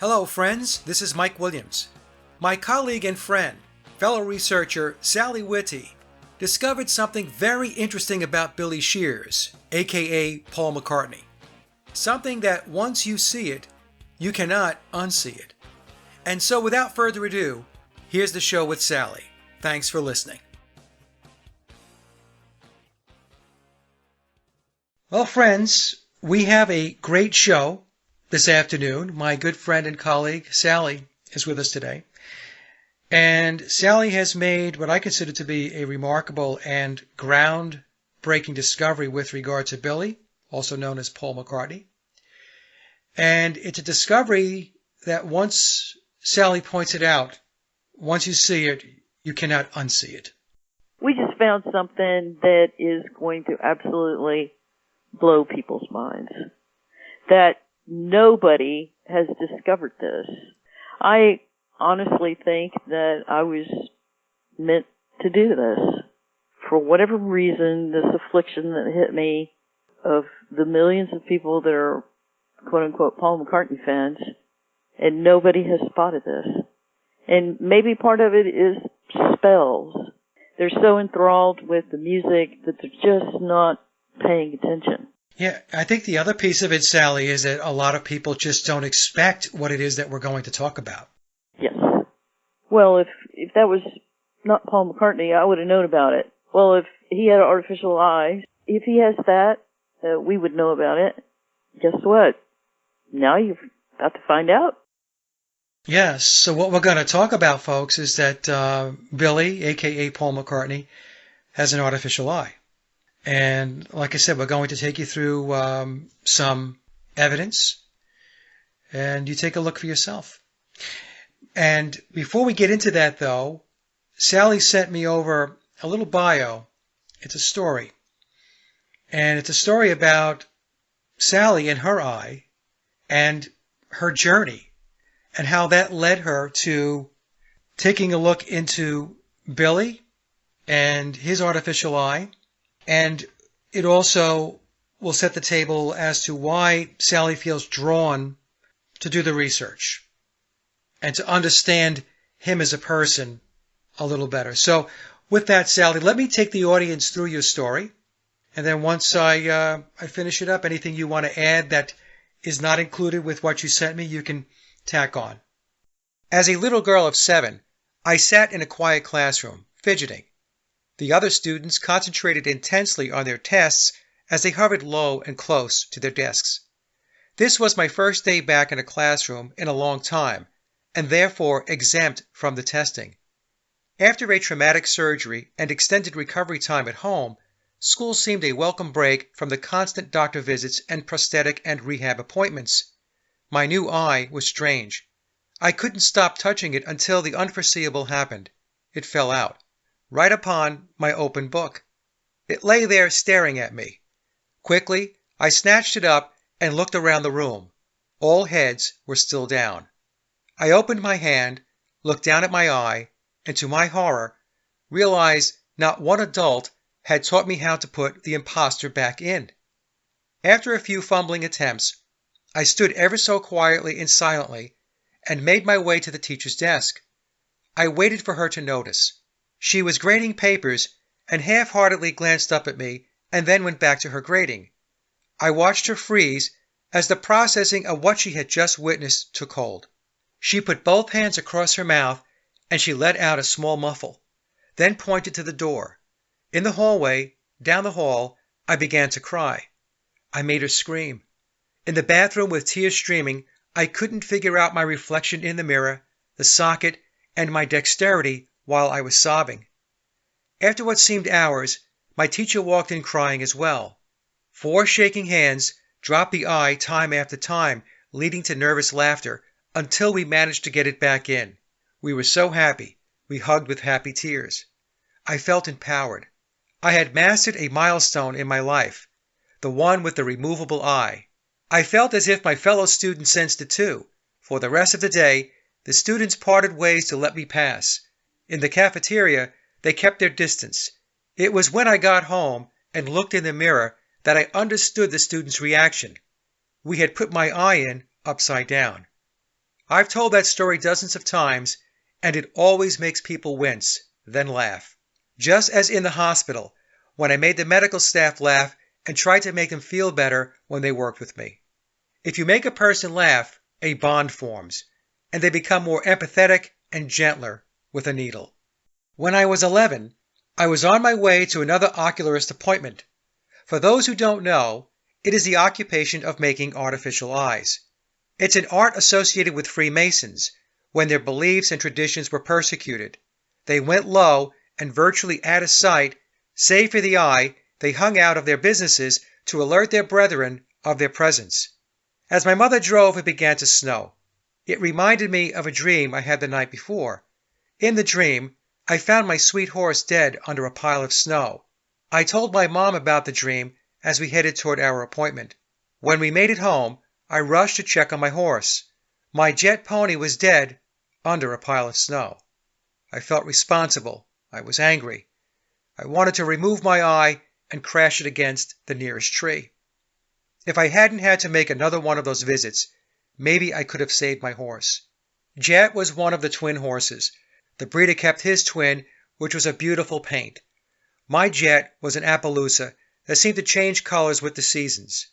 Hello, friends. This is Mike Williams. My colleague and friend, fellow researcher Sallie Witte, discovered something very interesting about Billy Shears, aka Paul McCartney. Something that once you see it, you cannot unsee it. And so without further ado, here's the show with Sallie. Thanks for listening. Well, friends, we have a great show this afternoon. My good friend and colleague, Sallie, is with us today. And Sallie has made what I consider to be a remarkable and groundbreaking discovery with regard to Billy, also known as Paul McCartney. And it's a discovery that once Sallie points it out, once you see it, you cannot unsee it. We just found something that is going to absolutely blow people's minds. That nobody has discovered this. I honestly think that I was meant to do this. For whatever reason, this affliction that hit me of the millions of people that are quote-unquote Paul McCartney fans, and nobody has spotted this. And maybe part of it is spells. They're so enthralled with the music that they're just not paying attention. Yeah, I think the other piece of it, Sallie, is that a lot of people just don't expect what it is that we're going to talk about. Yes. Well, if that was not Paul McCartney, I would have known about it. Well, if he had an artificial eye, if he has that, we would know about it. Guess what? Now you've got to find out. Yes, so what we're going to talk about, folks, is that Billy, a.k.a. Paul McCartney, has an artificial eye. And like I said, we're going to take you through some evidence, and you take a look for yourself. And before we get into that, though, Sallie sent me over a little bio. It's a story. And it's a story about Sallie and her eye and her journey and how that led her to taking a look into Billy and his artificial eye. And it also will set the table as to why Sallie feels drawn to do the research and to understand him as a person a little better. So with that, Sallie, let me take the audience through your story. And then once I finish it up, anything you want to add that is not included with what you sent me, you can tack on. As a little girl of 7, I sat in a quiet classroom, fidgeting. The other students concentrated intensely on their tests as they hovered low and close to their desks. This was my first day back in a classroom in a long time, and therefore exempt from the testing. After a traumatic surgery and extended recovery time at home, school seemed a welcome break from the constant doctor visits and prosthetic and rehab appointments. My new eye was strange. I couldn't stop touching it until the unforeseeable happened. It fell out, right upon my open book. It lay there staring at me. Quickly, I snatched it up and looked around the room. All heads were still down. I opened my hand, looked down at my eye, and to my horror, realized not one adult had taught me how to put the imposter back in. After a few fumbling attempts, I stood ever so quietly and silently and made my way to the teacher's desk. I waited for her to notice. She was grading papers and half-heartedly glanced up at me and then went back to her grading. I watched her freeze as the processing of what she had just witnessed took hold. She put both hands across her mouth and she let out a small muffle, then pointed to the door. In the hallway, down the hall, I began to cry. I made her scream. In the bathroom with tears streaming, I couldn't figure out my reflection in the mirror, the socket, and my dexterity while I was sobbing. After what seemed hours, my teacher walked in crying as well. 4 shaking hands dropped the eye time after time, leading to nervous laughter, until we managed to get it back in. We were so happy, we hugged with happy tears. I felt empowered. I had mastered a milestone in my life, the one with the removable eye. I felt as if my fellow students sensed it too. For the rest of the day, the students parted ways to let me pass. In the cafeteria, they kept their distance. It was when I got home and looked in the mirror that I understood the students' reaction. We had put my eye in upside down. I've told that story dozens of times, and it always makes people wince, then laugh. Just as in the hospital, when I made the medical staff laugh and tried to make them feel better when they worked with me. If you make a person laugh, a bond forms, and they become more empathetic and gentler with a needle. When I was 11, I was on my way to another ocularist appointment. For those who don't know, it is the occupation of making artificial eyes. It's an art associated with Freemasons, when their beliefs and traditions were persecuted. They went low and virtually out of sight, save for the eye they hung out of their businesses to alert their brethren of their presence. As my mother drove, it began to snow. It reminded me of a dream I had the night before. In the dream, I found my sweet horse dead under a pile of snow. I told my mom about the dream as we headed toward our appointment. When we made it home, I rushed to check on my horse. My jet pony was dead under a pile of snow. I felt responsible. I was angry. I wanted to remove my eye and crash it against the nearest tree. If I hadn't had to make another one of those visits, maybe I could have saved my horse. Jet was one of the twin horses. The breeder kept his twin, which was a beautiful paint. My Jet was an Appaloosa that seemed to change colors with the seasons.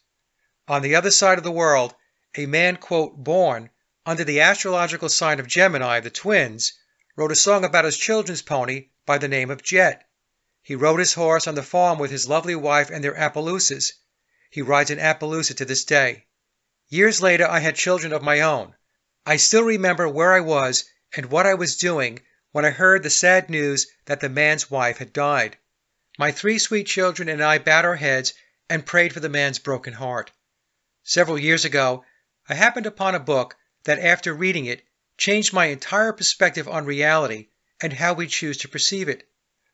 On the other side of the world, a man, quote, born under the astrological sign of Gemini, the twins, wrote a song about his children's pony by the name of Jet. He rode his horse on the farm with his lovely wife and their Appaloosas. He rides an Appaloosa to this day. Years later, I had children of my own. I still remember where I was and what I was doing when I heard the sad news that the man's wife had died. My 3 sweet children and I bowed our heads and prayed for the man's broken heart. Several years ago, I happened upon a book that, after reading it, changed my entire perspective on reality and how we choose to perceive it.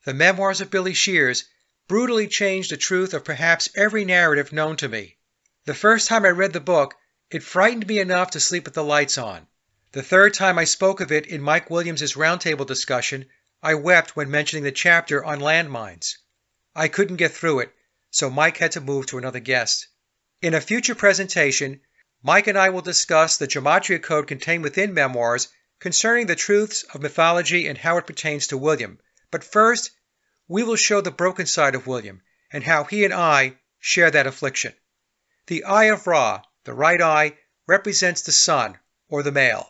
The Memoirs of Billy Shears brutally changed the truth of perhaps every narrative known to me. The first time I read the book, it frightened me enough to sleep with the lights on. The third time I spoke of it in Mike Williams' roundtable discussion, I wept when mentioning the chapter on landmines. I couldn't get through it, so Mike had to move to another guest. In a future presentation, Mike and I will discuss the gematria code contained within Memoirs concerning the truths of mythology and how it pertains to William. But first, we will show the broken side of William and how he and I share that affliction. The Eye of Ra, the right eye, represents the sun, or the male.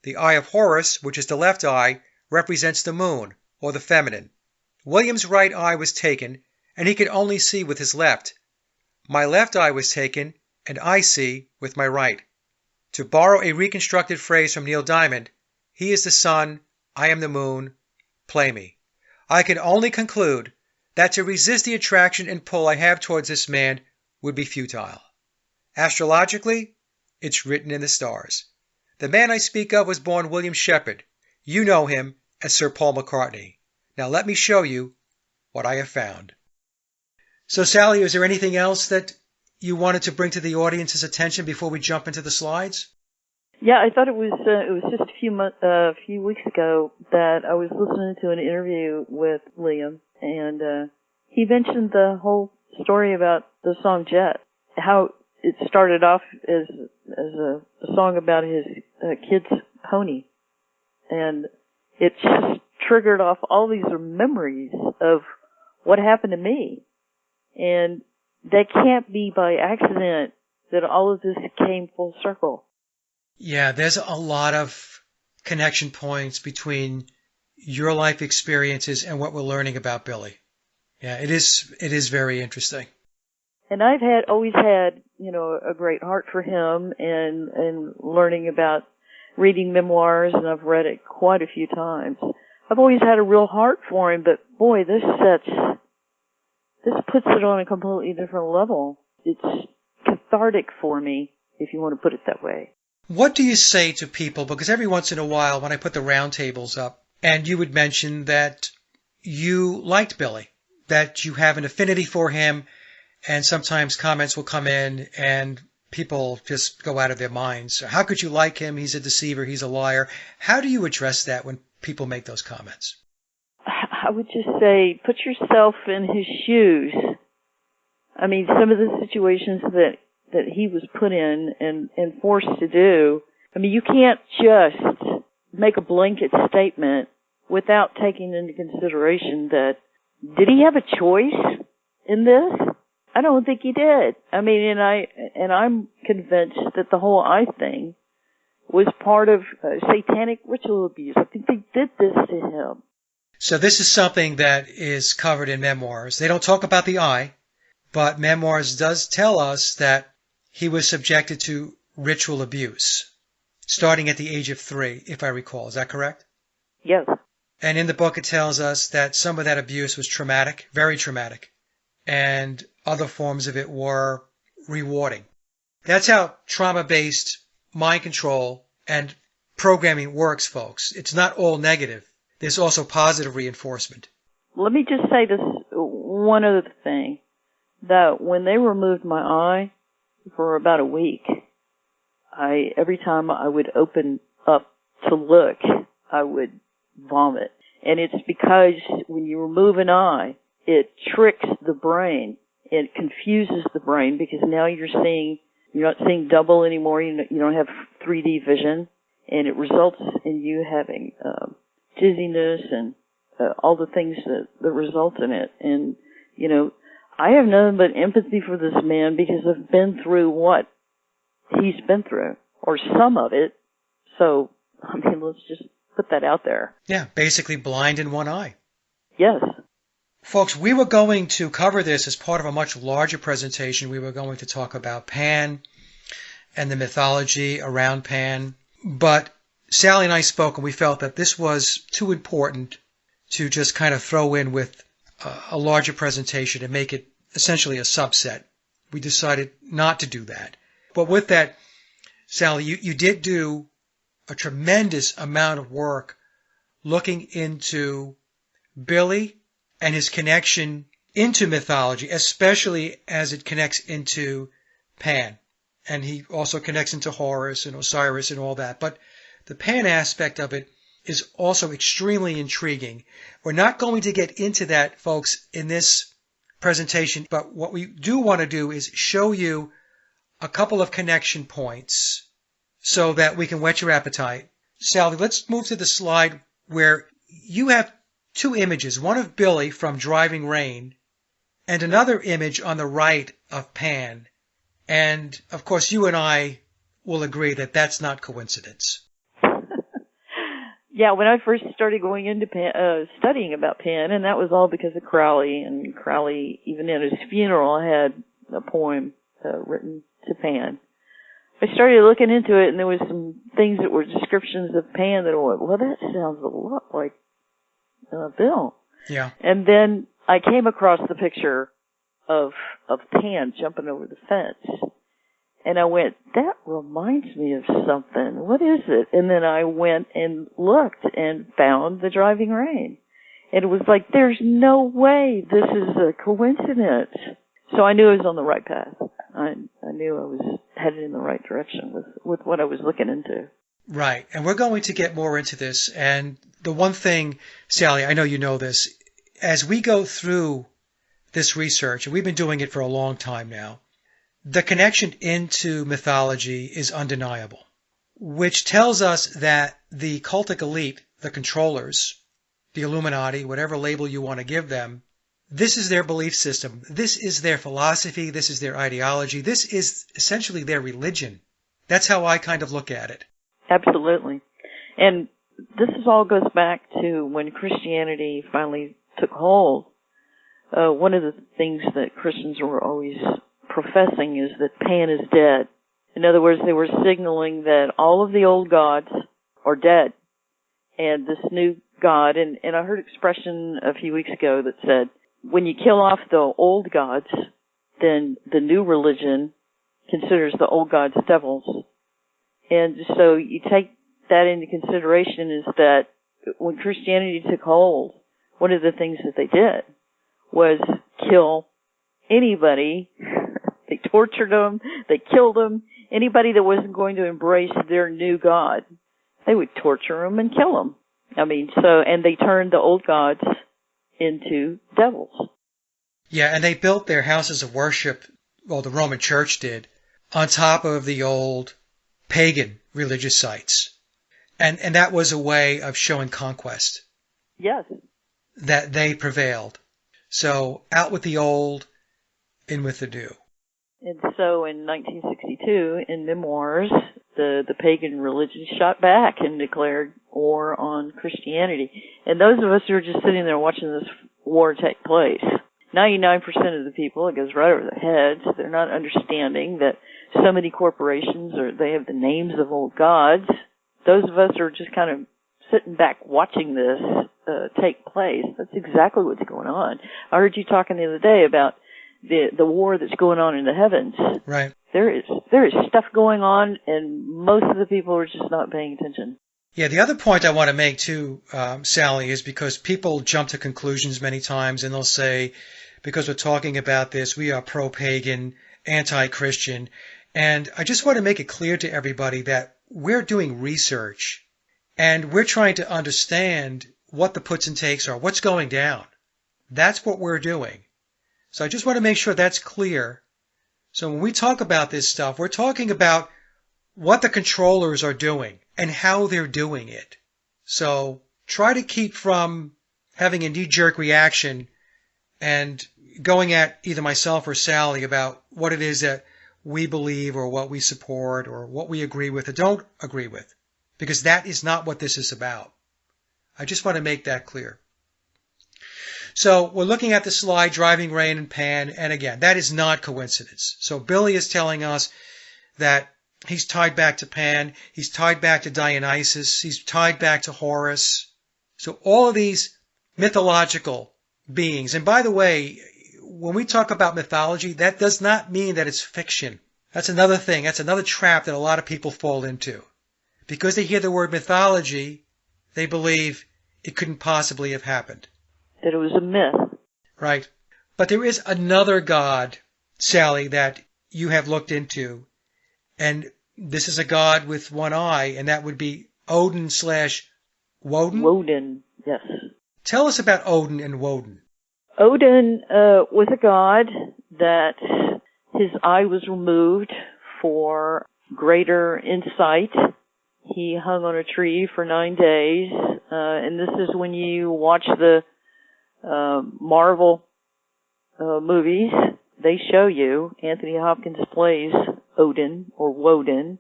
The Eye of Horus, which is the left eye, represents the moon, or the feminine. William's right eye was taken, and he could only see with his left. My left eye was taken, and I see with my right. To borrow a reconstructed phrase from Neil Diamond, he is the sun, I am the moon, play me. I can only conclude that to resist the attraction and pull I have towards this man would be futile. Astrologically, it's written in the stars. The man I speak of was born William Shepherd. You know him as Sir Paul McCartney. Now let me show you what I have found. So Sallie, is there anything else that you wanted to bring to the audience's attention before we jump into the slides? Yeah, I thought it was just a few weeks ago that I was listening to an interview with Liam, and he mentioned the whole story about the song Jet, how it started off as a song about his kid's pony, and it just triggered off all these memories of what happened to me, and that can't be by accident that all of this came full circle. Yeah, there's a lot of connection points between your life experiences and what we're learning about Billy. Yeah, it is very interesting. And I've always had, a great heart for him and learning about reading memoirs, and I've read it quite a few times. I've always had a real heart for him, but boy, this puts it on a completely different level. It's cathartic for me, if you want to put it that way. What do you say to people? Because every once in a while when I put the roundtables up, and you would mention that you liked Billy, that you have an affinity for him, and sometimes comments will come in and people just go out of their minds. How could you like him? He's a deceiver. He's a liar. How do you address that when people make those comments? I would just say, put yourself in his shoes. I mean, some of the situations that he was put in and forced to do, I mean, you can't just make a blanket statement without taking into consideration that, did he have a choice in this? I don't think he did. I mean, and I'm convinced that the whole eye thing was part of satanic ritual abuse. I think they did this to him. So this is something that is covered in memoirs. They don't talk about the eye, but memoirs does tell us that he was subjected to ritual abuse, starting at the age of 3, if I recall. Is that correct? Yes. And in the book it tells us that some of that abuse was traumatic, very traumatic, and other forms of it were rewarding. That's how trauma-based mind control and programming works, folks. It's not all negative. There's also positive reinforcement. Let me just say this one other thing, that when they removed my eye for about a week, every time I would open up to look, I would vomit. And it's because when you remove an eye, it tricks the brain. It confuses the brain because now you're not seeing double anymore. You don't have 3D vision, and it results in you having dizziness and all the things that result in it. And, I have nothing but empathy for this man because I've been through what he's been through, or some of it. So, I mean, let's just put that out there. Yeah, basically blind in one eye. Yes. Folks, we were going to cover this as part of a much larger presentation. We were going to talk about Pan and the mythology around Pan. But Sallie and I spoke, and we felt that this was too important to just kind of throw in with a larger presentation and make it essentially a subset. We decided not to do that. But with that, Sallie, you did do a tremendous amount of work looking into Billy and his connection into mythology, especially as it connects into Pan. And he also connects into Horus and Osiris and all that. But the Pan aspect of it is also extremely intriguing. We're not going to get into that, folks, in this presentation, but what we do want to do is show you a couple of connection points so that we can whet your appetite. Sallie, let's move to the slide where you have 2 images, one of Billy from Driving Rain and another image on the right of Pan. And, of course, you and I will agree that that's not coincidence. Yeah, when I first started going into studying about Pan, and that was all because of Crowley, and Crowley, even at his funeral, had a poem written to Pan. I started looking into it, and there was some things that were descriptions of Pan that I went, well, that sounds a lot like Bill. Yeah. And then I came across the picture of Pan jumping over the fence. And I went, that reminds me of something. What is it? And then I went and looked and found the Driving Rain. And it was like, there's no way this is a coincidence. So I knew I was on the right path. I knew I was headed in the right direction with what I was looking into. Right. And we're going to get more into this. And the one thing, Sallie, I know you know this, as we go through this research, and we've been doing it for a long time now, the connection into mythology is undeniable, which tells us that the cultic elite, the controllers, the Illuminati, whatever label you want to give them, this is their belief system. This is their philosophy. This is their ideology. This is essentially their religion. That's how I kind of look at it. Absolutely. And this all goes back to when Christianity finally took hold. One of the things that Christians were always professing is that Pan is dead. In other words, they were signaling that all of the old gods are dead. And this new god, and I heard an expression a few weeks ago that said, when you kill off the old gods, then the new religion considers the old gods devils. And so you take that into consideration is that when Christianity took hold, one of the things that they did was kill anybody. They tortured them. They killed them. Anybody that wasn't going to embrace their new god, they would torture them and kill them. I mean, and they turned the old gods into devils. Yeah, and they built their houses of worship, well, the Roman Church did, on top of the old pagan religious sites. And that was a way of showing conquest, Yes. that they prevailed. So out with the old, in with the new. And so in 1962, in Memoirs, the pagan religion shot back and declared war on Christianity. And those of us who are just sitting there watching this war take place, 99% of the people, it goes right over their heads. They're not understanding that so many corporations, or they have the names of old gods. Those of us are just kind of sitting back watching this take place. That's exactly what's going on. I heard you talking the other day about the war that's going on in the heavens. Right. There is stuff going on, and most of the people are just not paying attention. Yeah, the other point I want to make too, Sally, is because people jump to conclusions many times, and they'll say, because we're talking about this, we are pro-pagan, anti-Christian. And I just want to make it clear to everybody that we're doing research, and we're trying to understand what the puts and takes are, what's going down. That's what we're doing. So I just want to make sure that's clear. So when we talk about this stuff, we're talking about what the controllers are doing and how they're doing it. So try to keep from having a knee-jerk reaction and going at either myself or Sally about what it is that we believe or what we support or what we agree with or don't agree with, because that is not what this is about. I just want to make that clear. So we're looking at the slide, Driving Rain and Pan, and again, that is not coincidence. So Billy is telling us that he's tied back to Pan, he's tied back to Dionysus, he's tied back to Horus. So all of these mythological beings, and by the way, when we talk about mythology, that does not mean that it's fiction. That's another thing, that's another trap that a lot of people fall into. Because they hear the word mythology, they believe it couldn't possibly have happened. That it was a myth. Right. But there is another god, Sally, that you have looked into. And this is a god with one eye, and that would be Odin / Woden? Woden, yes. Tell us about Odin and Woden. Odin was a god that his eye was removed for greater insight. He hung on a tree for 9 days, and this is when you watch the Marvel movies. They show you Anthony Hopkins plays Odin or Woden.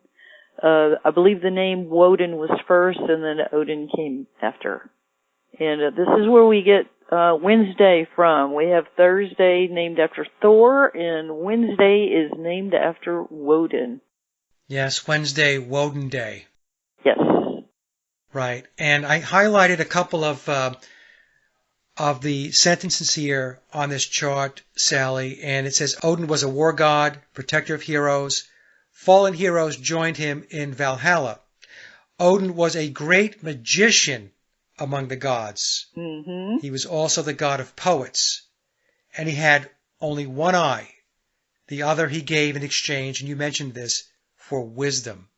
I believe the name Woden was first, and then Odin came after. And this is where we get Wednesday from. We have Thursday named after Thor, and Wednesday is named after Woden. Yes, Wednesday, Woden Day. Yes. Right. And I highlighted a couple of the sentences here on this chart, Sally, and it says Odin was a war god, protector of heroes. Fallen heroes joined him in Valhalla. Odin was a great magician among the gods. Mm-hmm. He was also the god of poets, and he had only one eye. The other he gave in exchange, and you mentioned this, for wisdom.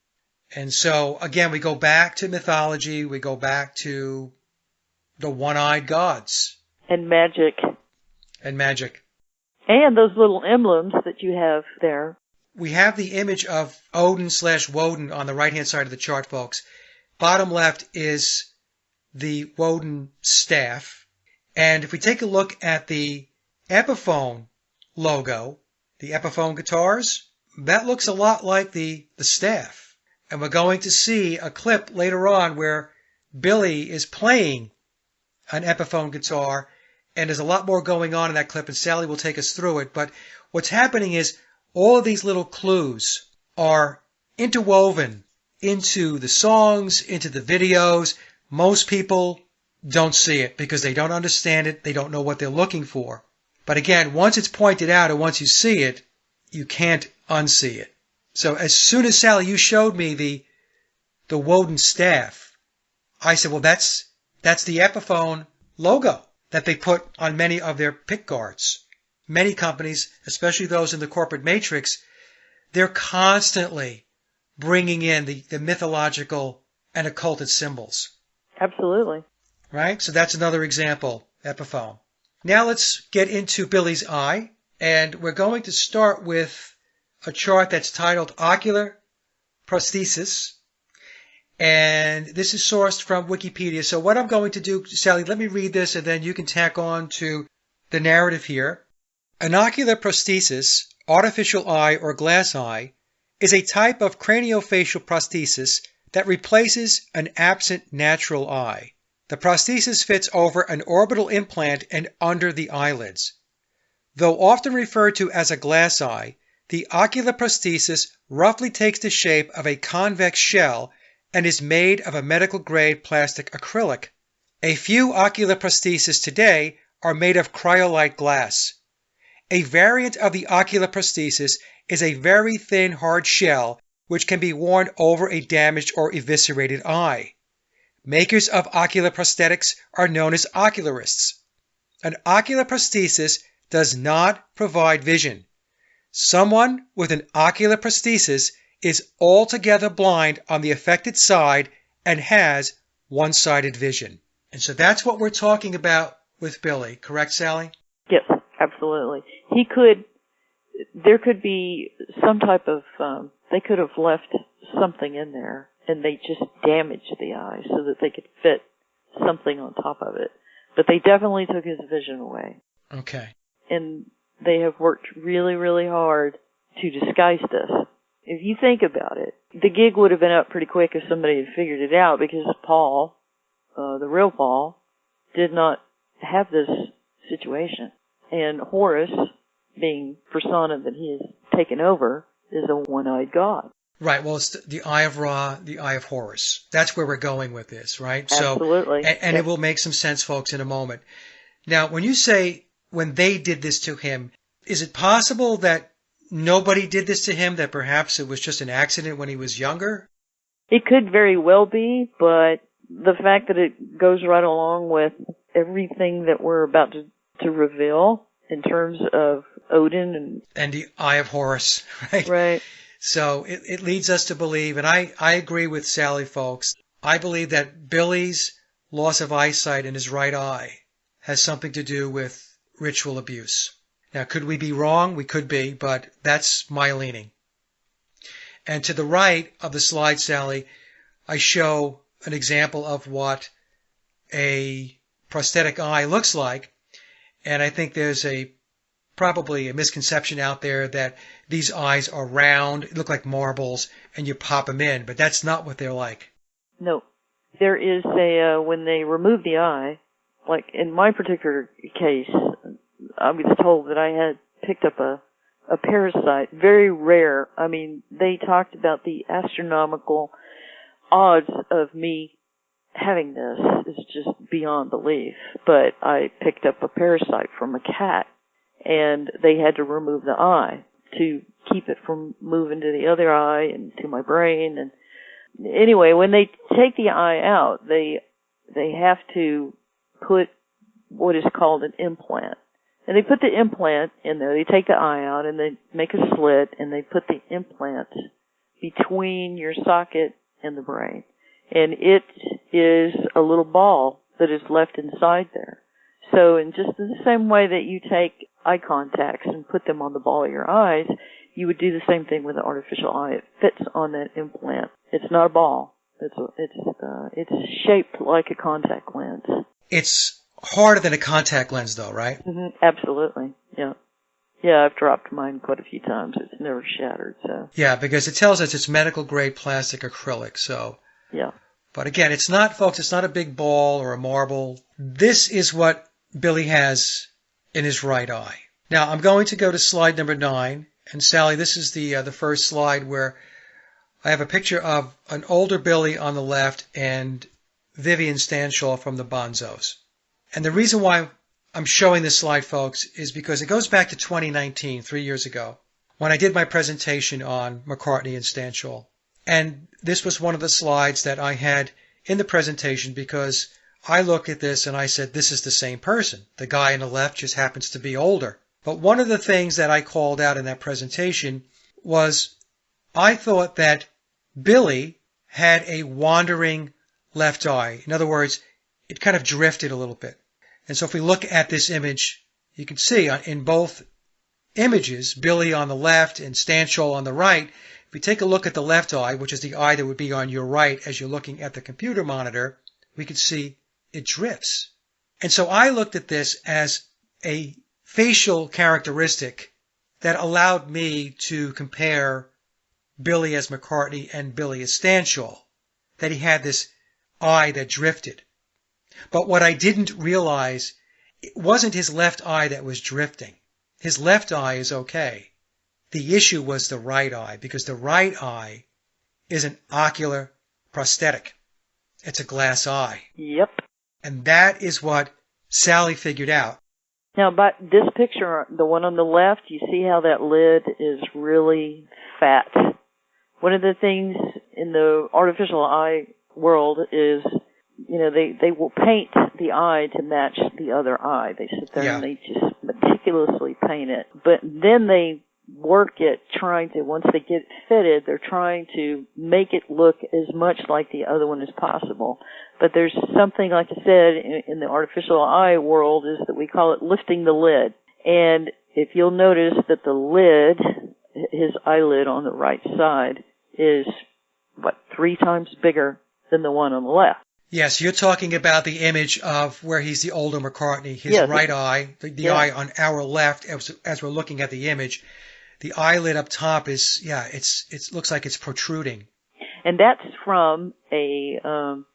And so, again, we go back to mythology, we go back to the one-eyed gods. And magic. And magic. And those little emblems that you have there. We have the image of Odin / Woden on the right-hand side of the chart, folks. Bottom left is the Woden staff. And if we take a look at the Epiphone logo, the Epiphone guitars, that looks a lot like the staff. And we're going to see a clip later on where Billy is playing an Epiphone guitar, and there's a lot more going on in that clip, and Sally will take us through it. But what's happening is all of these little clues are interwoven into the songs, into the videos. Most people don't see it because they don't understand it. They don't know what they're looking for. But again, once it's pointed out and once you see it, you can't unsee it. So as soon as, Sally, you showed me the Woden staff, I said, well, that's the Epiphone logo that they put on many of their pick guards. Many companies, especially those in the corporate matrix, they're constantly bringing in the mythological and occulted symbols. Absolutely. Right? So that's another example, Epiphone. Now let's get into Billy's eye, and we're going to start with a chart that's titled Ocular prosthesis. And this is sourced from Wikipedia. So what I'm going to do, Sally, let me read this and then you can tack on to the narrative here. An ocular prosthesis, artificial eye or glass eye, is a type of craniofacial prosthesis that replaces an absent natural eye. The prosthesis fits over an orbital implant and under the eyelids. Though often referred to as a glass eye, the ocular prosthesis roughly takes the shape of a convex shell and is made of a medical-grade plastic acrylic. A few ocular prostheses today are made of cryolite glass. A variant of the ocular prosthesis is a very thin, hard shell which can be worn over a damaged or eviscerated eye. Makers of ocular prosthetics are known as ocularists. An ocular prosthesis does not provide vision. Someone with an ocular prosthesis is altogether blind on the affected side and has one-sided vision. And so that's what we're talking about with Billy, correct, Sally? Yes, absolutely. There could be some type of, they could have left something in there and they just damaged the eye so that they could fit something on top of it. But they definitely took his vision away. Okay. And they have worked really, really hard to disguise this. If you think about it, the gig would have been up pretty quick if somebody had figured it out because Paul, the real Paul, did not have this situation. And Horus, being persona that he has taken over, is a one-eyed god. Right. Well, it's the Eye of Ra, the Eye of Horus. That's where we're going with this, right? Absolutely. So, and it will make some sense, folks, in a moment. Now, when you say when they did this to him, is it possible that nobody did this to him, that perhaps it was just an accident when he was younger? It could very well be, but the fact that it goes right along with everything that we're about to reveal in terms of Odin and the Eye of Horus, right? Right. So it leads us to believe, and I agree with Sally, folks. I believe that Billy's loss of eyesight in his right eye has something to do with ritual abuse. Now, could we be wrong? We could be, but that's my leaning. And to the right of the slide, Sally, I show an example of what a prosthetic eye looks like. And I think there's probably a misconception out there that these eyes are round, look like marbles, and you pop them in. But that's not what they're like. No. There is when they remove the eye, like in my particular case, I was told that I had picked up a parasite, very rare. I mean, they talked about the astronomical odds of me having this is just beyond belief. But I picked up a parasite from a cat, and they had to remove the eye to keep it from moving to the other eye and to my brain. And anyway, when they take the eye out, they have to put what is called an implant. And they put the implant in there. They take the eye out and they make a slit and they put the implant between your socket and the brain. And it is a little ball that is left inside there. So in just the same way that you take eye contacts and put them on the ball of your eyes, you would do the same thing with an artificial eye. It fits on that implant. It's not a ball. It's shaped like a contact lens. It's harder than a contact lens, though, right? Mm-hmm. Absolutely. Yeah. Yeah, I've dropped mine quite a few times. It's never shattered. So. Yeah, because it tells us it's medical grade plastic acrylic. So. Yeah. But again, it's not, folks. It's not a big ball or a marble. This is what Billy has in his right eye. Now, I'm going to go to slide number 9. And Sally, this is the first slide where I have a picture of an older Billy on the left and Vivian Stanshall from the Bonzos. And the reason why I'm showing this slide, folks, is because it goes back to 2019, 3 years ago, when I did my presentation on McCartney and Stanshall. And this was one of the slides that I had in the presentation because I looked at this and I said, this is the same person. The guy on the left just happens to be older. But one of the things that I called out in that presentation was I thought that Billy had a wandering left eye. In other words, it kind of drifted a little bit. And so if we look at this image, you can see in both images, Billy on the left and Stanshall on the right, we take a look at the left eye, which is the eye that would be on your right as you're looking at the computer monitor, we can see it drifts. And so I looked at this as a facial characteristic that allowed me to compare Billy as McCartney and Billy as Stanshall, that he had this eye that drifted. But what I didn't realize, it wasn't his left eye that was drifting. His left eye is okay. The issue was the right eye, because the right eye is an ocular prosthetic. It's a glass eye. Yep. And that is what Sallie figured out. Now, but this picture, the one on the left, you see how that lid is really fat. One of the things in the artificial eye world is, you know, they will paint the eye to match the other eye. They sit there and they just meticulously paint it. But then they work it trying to, once they get it fitted, they're trying to make it look as much like the other one as possible. But there's something, like I said, in the artificial eye world, is that we call it lifting the lid. And if you'll notice that the lid, his eyelid on the right side, is, 3 times bigger than the one on the left. Yes, you're talking about the image of where he's the older McCartney, his right eye, the eye on our left as we're looking at the image. The eyelid up top is, it looks like it's protruding. And that's from a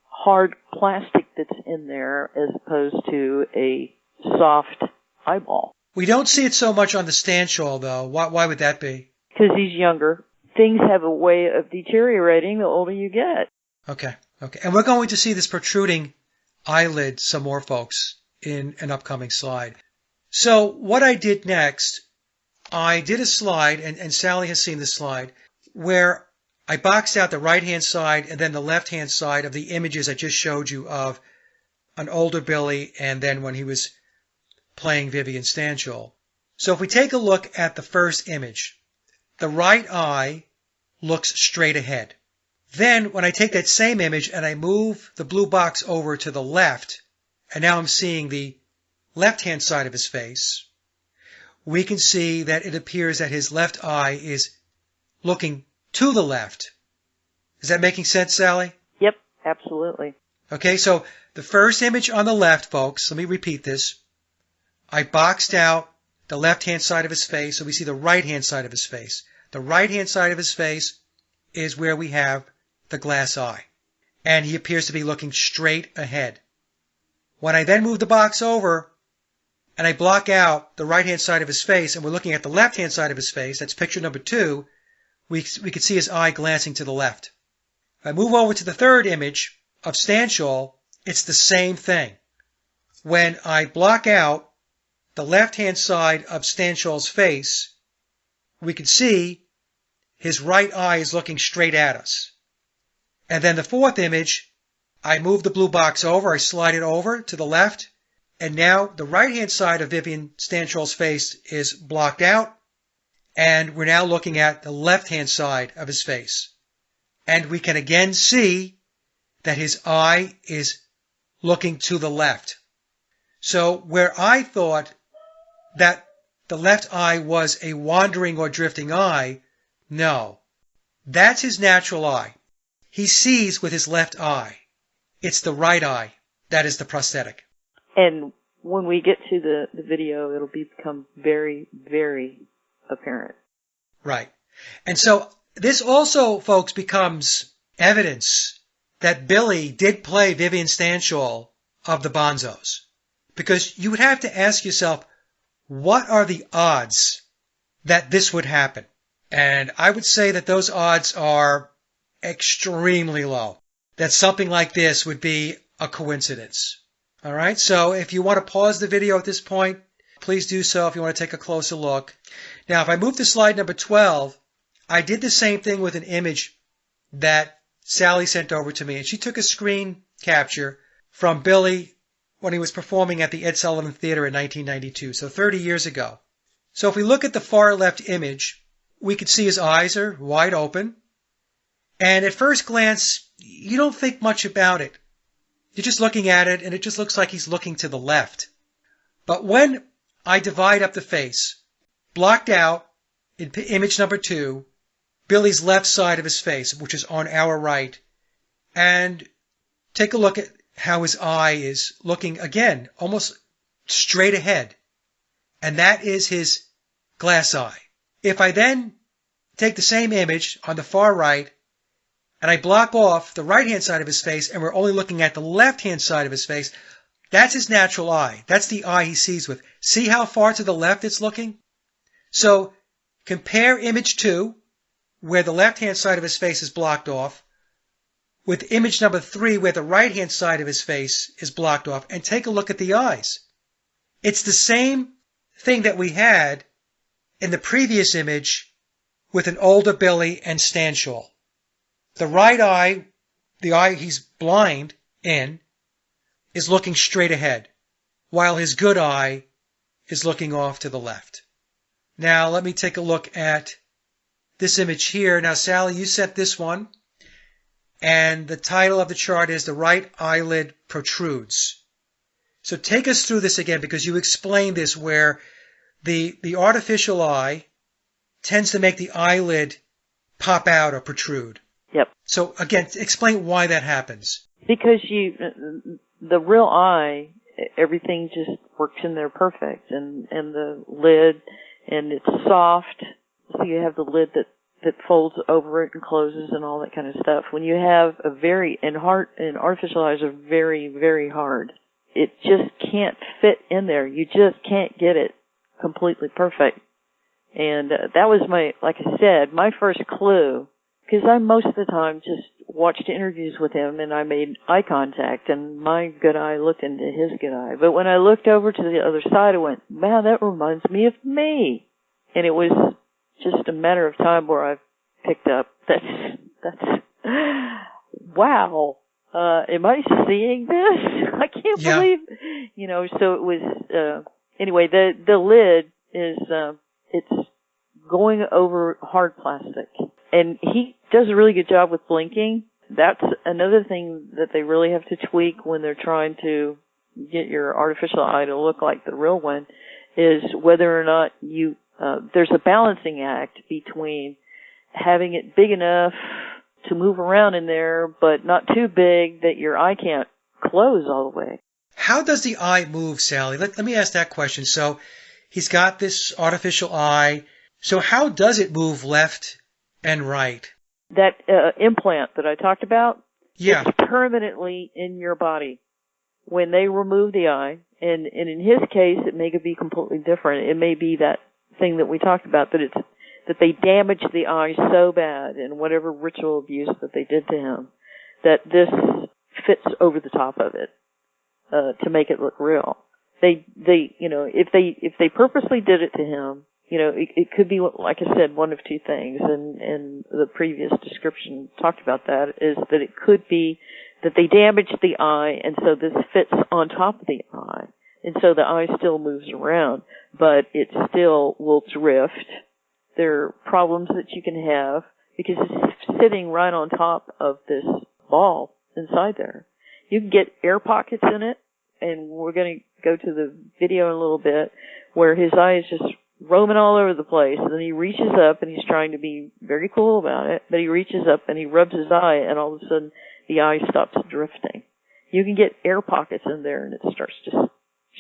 hard plastic that's in there as opposed to a soft eyeball. We don't see it so much on the Stanshall, though. Why would that be? Because he's younger. Things have a way of deteriorating the older you get. Okay. And we're going to see this protruding eyelid some more, folks, in an upcoming slide. So what I did next, I did a slide, and Sallie has seen this slide, where I boxed out the right-hand side and then the left-hand side of the images I just showed you of an older Billy and then when he was playing Vivian Stanshall. So if we take a look at the first image, the right eye looks straight ahead. Then when I take that same image and I move the blue box over to the left, and now I'm seeing the left-hand side of his face, we can see that it appears that his left eye is looking to the left. Is that making sense, Sallie? Yep, absolutely. Okay, so the first image on the left, folks, let me repeat this. I boxed out the left-hand side of his face, so we see the right-hand side of his face. The right-hand side of his face is where we have the glass eye, and he appears to be looking straight ahead. When I then move the box over and I block out the right-hand side of his face, and we're looking at the left-hand side of his face, that's picture number 2, we can see his eye glancing to the left. If I move over to the third image of Stanshall, it's the same thing. When I block out the left-hand side of Stanshall's face, we can see his right eye is looking straight at us. And then the fourth image, I move the blue box over, I slide it over to the left, and now the right-hand side of Vivian Stanshall's face is blocked out, and we're now looking at the left-hand side of his face. And we can again see that his eye is looking to the left. So where I thought that the left eye was a wandering or drifting eye, no. That's his natural eye. He sees with his left eye. It's the right eye that is the prosthetic. And when we get to the video, it'll become very, very apparent. Right. And so this also, folks, becomes evidence that Billy did play Vivian Stanshall of the Bonzos. Because you would have to ask yourself, what are the odds that this would happen? And I would say that those odds are extremely low. That something like this would be a coincidence. All right, so if you want to pause the video at this point, please do so if you want to take a closer look. Now, if I move to slide number 12, I did the same thing with an image that Sallie sent over to me. And she took a screen capture from Billy when he was performing at the Ed Sullivan Theater in 1992, so 30 years ago. So if we look at the far left image, we can see his eyes are wide open. And at first glance, you don't think much about it. You're just looking at it, and it just looks like he's looking to the left. But when I divide up the face, blocked out in image number 2, Billy's left side of his face, which is on our right, and take a look at how his eye is looking again, almost straight ahead. And that is his glass eye. If I then take the same image on the far right and I block off the right-hand side of his face and we're only looking at the left-hand side of his face, that's his natural eye. That's the eye he sees with. See how far to the left it's looking? So compare image 2, where the left-hand side of his face is blocked off, with image number 3, where the right-hand side of his face is blocked off, and take a look at the eyes. It's the same thing that we had in the previous image with an older Billy and Stanshall. The right eye, the eye he's blind in, is looking straight ahead, while his good eye is looking off to the left. Now let me take a look at this image here. Now, Sally, you set this one, and the title of the chart is "The Right Eyelid Protrudes." So take us through this again, because you explained this where the artificial eye tends to make the eyelid pop out or protrude. Yep. So again, explain why that happens. Because the real eye, everything just works in there perfect, and the lid, and it's soft, so you have the lid that folds over it and closes and all that kind of stuff. When you have and artificial eyes are very, very hard. It just can't fit in there. You just can't get it completely perfect. And that was like I said, my first clue, because I most of the time just watched interviews with him and I made eye contact and my good eye looked into his good eye. But when I looked over to the other side, I went, man, that reminds me of me. And it was just a matter of time where I picked up that's wow. Am I seeing this? I can't believe, so it was, anyway, the lid is, it's going over hard plastic. And he does a really good job with blinking. That's another thing that they really have to tweak when they're trying to get your artificial eye to look like the real one, is whether or not there's a balancing act between having it big enough to move around in there, but not too big that your eye can't close all the way. How does the eye move, Sally? Let me ask that question. So he's got this artificial eye. So how does it move left and right? That implant that I talked about, yeah, it's permanently in your body. When they remove the eye, and in his case, it may be completely different. It may be that thing that we talked about, that they damaged the eye so bad in whatever ritual abuse that they did to him, that this fits over the top of it to make it look real. They if they purposely did it to him, it could be, like I said, one of two things, and the previous description talked about that, is that it could be that they damaged the eye, and so this fits on top of the eye, and so the eye still moves around, but it still will drift. There are problems that you can have because it's sitting right on top of this ball inside there. You can get air pockets in it, and we're going to go to the video in a little bit, where his eye is just roaming all over the place, and then he reaches up, and he's trying to be very cool about it, but he reaches up and he rubs his eye, and all of a sudden the eye stops drifting. You can get air pockets in there, and it starts just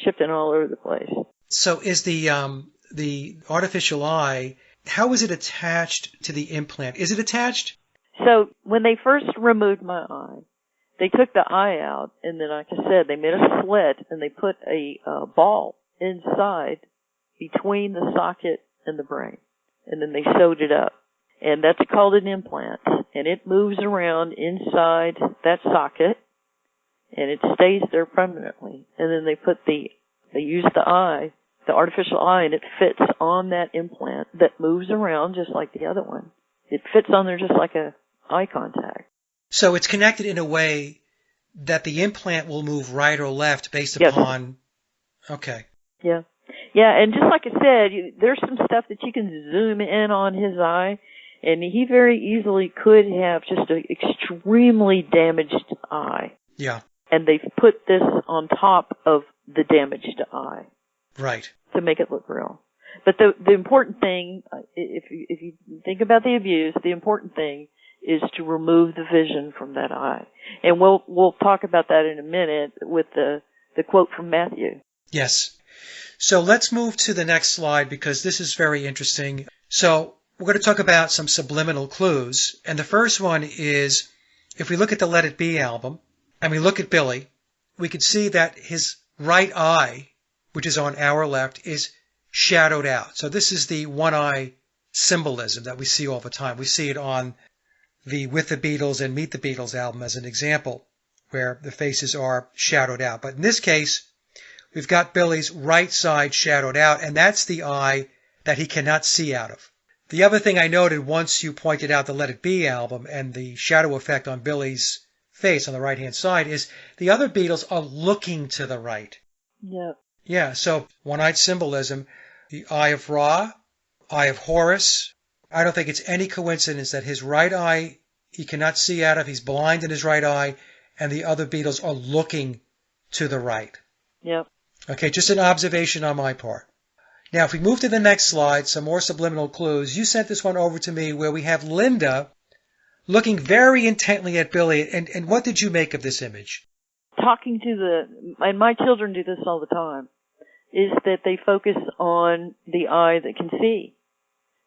shifting all over the place. So is the artificial eye, how is it attached to the implant? Is it attached? So when they first removed my eye, they took the eye out, and then, like I said, they made a slit, and they put a ball inside between the socket and the brain, and then they sewed it up. And that's called an implant, and it moves around inside that socket, and it stays there permanently. And then they use the artificial eye, and it fits on that implant that moves around just like the other one. It fits on there just like a eye contact. So it's connected in a way that the implant will move right or left based upon... Yes. Okay. Yeah. Yeah, and just like I said, there's some stuff that you can zoom in on his eye, and he very easily could have just an extremely damaged eye. Yeah. And they've put this on top of the damaged eye. Right. To make it look real. But the important thing, if you think about the abuse, the important thing is to remove the vision from that eye. And we'll talk about that in a minute with the quote from Matthew. Yes. So let's move to the next slide because this is very interesting. So we're going to talk about some subliminal clues. And the first one is, if we look at the Let It Be album and we look at Billy, we can see that his right eye, which is on our left, is shadowed out. So this is the one eye symbolism that we see all the time. We see it on the With the Beatles and Meet the Beatles album as an example, where the faces are shadowed out. But in this case, we've got Billy's right side shadowed out, and that's the eye that he cannot see out of. The other thing I noted once you pointed out the Let It Be album and the shadow effect on Billy's face on the right-hand side is the other Beatles are looking to the right. Yeah. Yeah, so one-eyed symbolism, the Eye of Ra, Eye of Horus. I don't think it's any coincidence that his right eye he cannot see out of, he's blind in his right eye, and the other Beatles are looking to the right. Yep. Okay, just an observation on my part. Now, if we move to the next slide, some more subliminal clues. You sent this one over to me where we have Linda looking very intently at Billy. And what did you make of this image? Talking to and my children do this all the time, is that they focus on the eye that can see.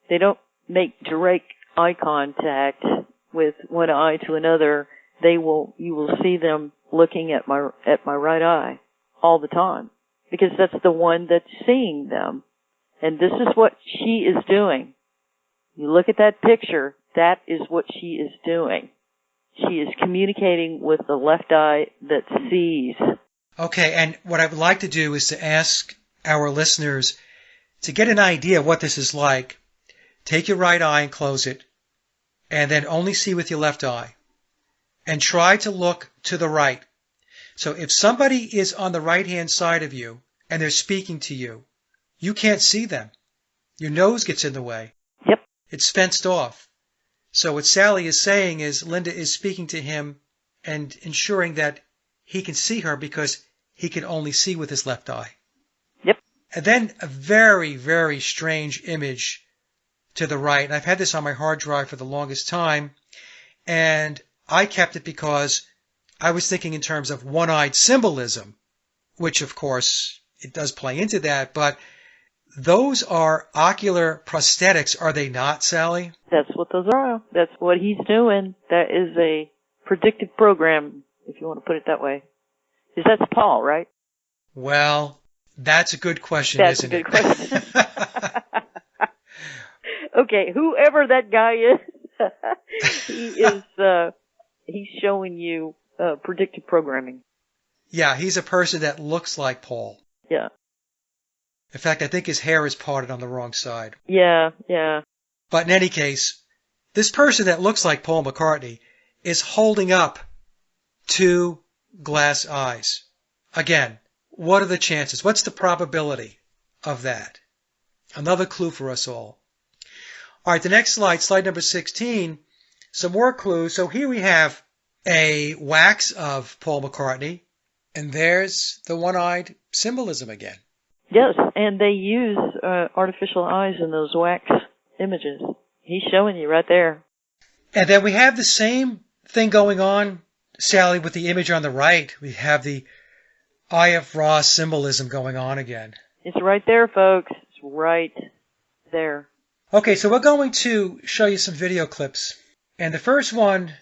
They don't make direct eye contact with one eye to another. You will see them looking at my right eye all the time, because that's the one that's seeing them. And this is what she is doing. You look at that picture, that is what she is doing. She is communicating with the left eye that sees. Okay, and what I would like to do is to ask our listeners to get an idea of what this is like. Take your right eye and close it, and then only see with your left eye. And try to look to the right. So if somebody is on the right-hand side of you and they're speaking to you, you can't see them. Your nose gets in the way. Yep. It's fenced off. So what Sallie is saying is Linda is speaking to him and ensuring that he can see her because he can only see with his left eye. Yep. And then a very, very strange image to the right. And I've had this on my hard drive for the longest time. And I kept it because I was thinking in terms of one-eyed symbolism, which, of course, it does play into that. But those are ocular prosthetics, are they not, Sallie? That's what those are. That's what he's doing. That is a predictive program, if you want to put it that way. Because that's Paul, right? Well, that's a good question, isn't it? That's a good question. Okay, whoever that guy is, he's showing you predictive programming. Yeah, he's a person that looks like Paul. Yeah. In fact, I think his hair is parted on the wrong side. Yeah, yeah. But in any case, this person that looks like Paul McCartney is holding up two glass eyes. Again, what are the chances? What's the probability of that? Another clue for us all. All right, the next slide, slide number 16, some more clues. So here we have a wax of Paul McCartney, and there's the one-eyed symbolism again. Yes, and they use artificial eyes in those wax images. He's showing you right there. And then we have the same thing going on, Sallie, with the image on the right. We have the Eye of Ra symbolism going on again. It's right there, folks. It's right there. Okay, so we're going to show you some video clips. And the first one,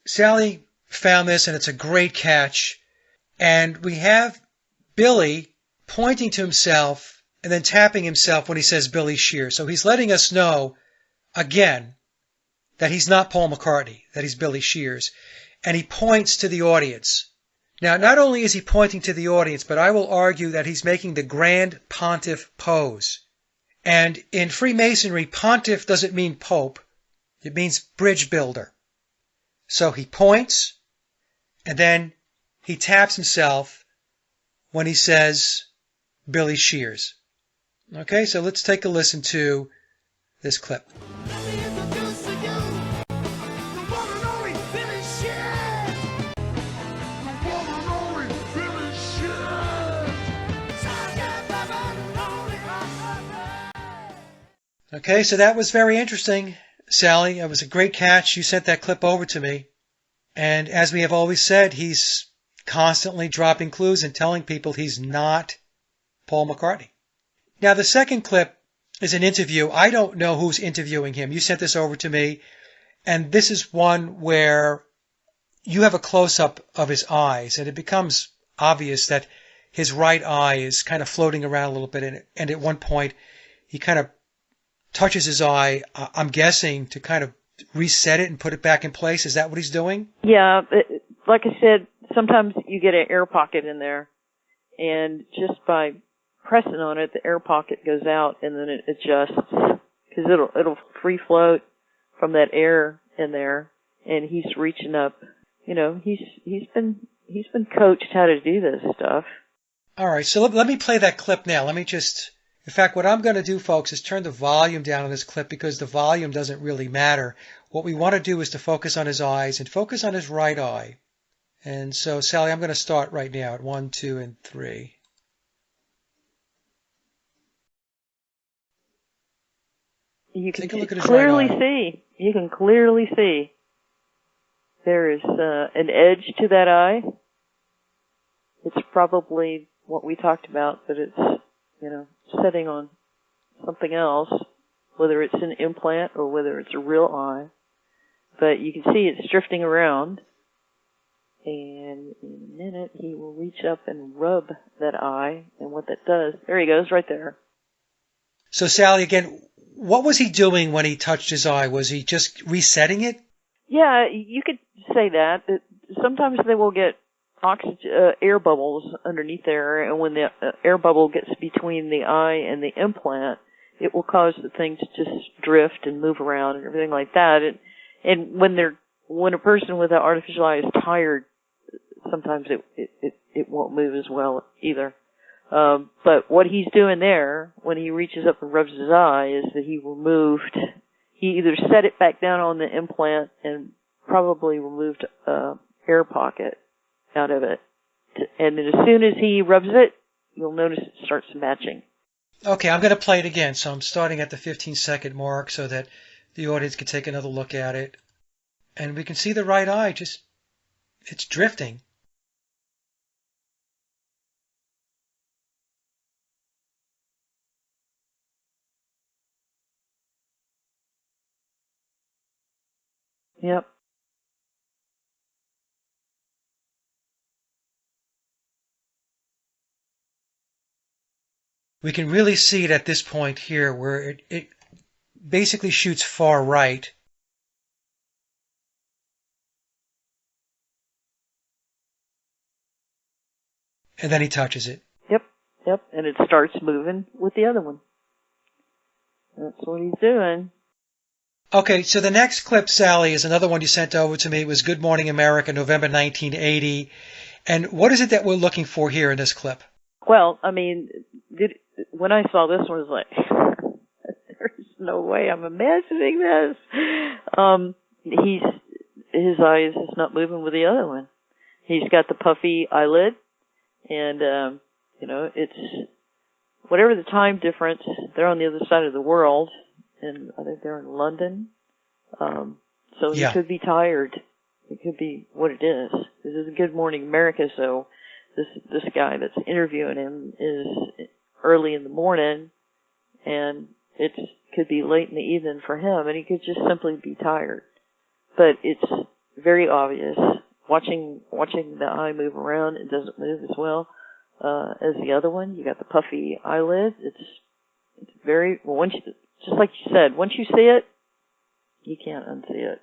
Sallie found this, and it's a great catch. And we have Billy pointing to himself and then tapping himself when he says Billy Shears. So he's letting us know, again, that he's not Paul McCartney, that he's Billy Shears. And he points to the audience. Now, not only is he pointing to the audience, but I will argue that he's making the Grand Pontiff pose. And in Freemasonry, Pontiff doesn't mean Pope. It means bridge builder. So he points, and then he taps himself when he says Billy Shears. Okay, so let's take a listen to this clip. Okay, so that was very interesting, Sally. It was a great catch. You sent that clip over to me. And as we have always said, he's constantly dropping clues and telling people he's not Paul McCartney. Now, the second clip is an interview. I don't know who's interviewing him. You sent this over to me, and this is one where you have a close-up of his eyes, and it becomes obvious that his right eye is kind of floating around a little bit, and at one point he kind of touches his eye, I'm guessing, to kind of reset it and put it back in place. Is that what he's doing? Yeah, like I said, sometimes you get an air pocket in there, and just by pressing on it, the air pocket goes out, and then it adjusts, because it'll free float from that air in there, and he's reaching up. You know, he's been coached how to do this stuff. All right, so let me play that clip now. In fact, what I'm going to do, folks, is turn the volume down on this clip because the volume doesn't really matter. What we want to do is to focus on his eyes and focus on his right eye. And so, Sally, I'm going to start right now at 1, 2, and 3. You can Take a look at his clearly right eye. see. You can clearly see there is an edge to that eye. It's probably what we talked about, but it's, setting on something else, whether it's an implant or whether it's a real eye. But you can see it's drifting around, and in a minute he will reach up and rub that eye, and what that does, there he goes, right there. So, Sally, again, what was he doing when he touched his eye? Was he just resetting it? Yeah, you could say that. Sometimes they will get air bubbles underneath there, and when the air bubble gets between the eye and the implant, it will cause the thing to just drift and move around and everything like that. And when a person with an artificial eye is tired, sometimes it won't move as well either. But what he's doing there, when he reaches up and rubs his eye, is that he either set it back down on the implant and probably removed air pocket out of it. And then as soon as he rubs it, you'll notice it starts matching. Okay, I'm going to play it again. So I'm starting at the 15-second mark so that the audience can take another look at it. And we can see the right eye it's drifting. Yep. We can really see it at this point here where it basically shoots far right. And then he touches it. Yep. And it starts moving with the other one. That's what he's doing. Okay, so the next clip, Sally, is another one you sent over to me. It was Good Morning America, November 1980. And what is it that we're looking for here in this clip? Well, I mean, when I saw this one, I was like, there's no way I'm imagining this. His eyes is not moving with the other one. He's got the puffy eyelid, and, it's whatever the time difference, they're on the other side of the world, and I think they're in London. So he could be tired. It could be what it is. This is Good Morning America, so this guy that's interviewing him is early in the morning, and it could be late in the evening for him, and he could just simply be tired. But it's very obvious. Watching the eye move around, it doesn't move as well as the other one. You got the puffy eyelid. It's very, well, just like you said, once you see it, you can't unsee it.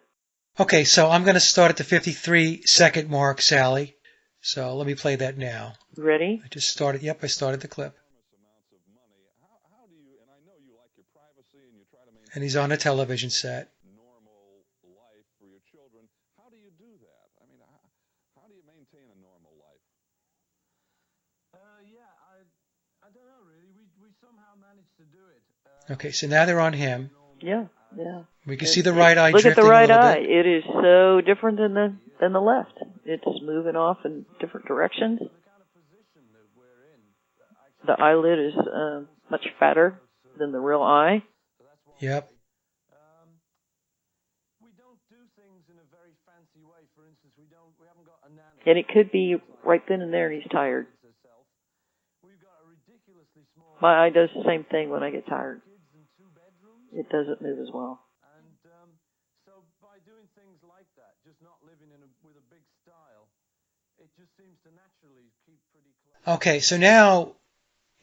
Okay, so I'm going to start at the 53-second mark, Sally. So let me play that now. Ready? I just started. Yep, I started the clip. And he's on a television set. Okay, so now they're on him. Yeah. We can see the right eye Look drifting at the right a little eye. bit. It is so different than the left. It's moving off in different directions. The eyelid is much fatter than the real eye. Yep. And it could be right then and there and he's tired. My eye does the same thing when I get tired. It doesn't move as well. Okay, so now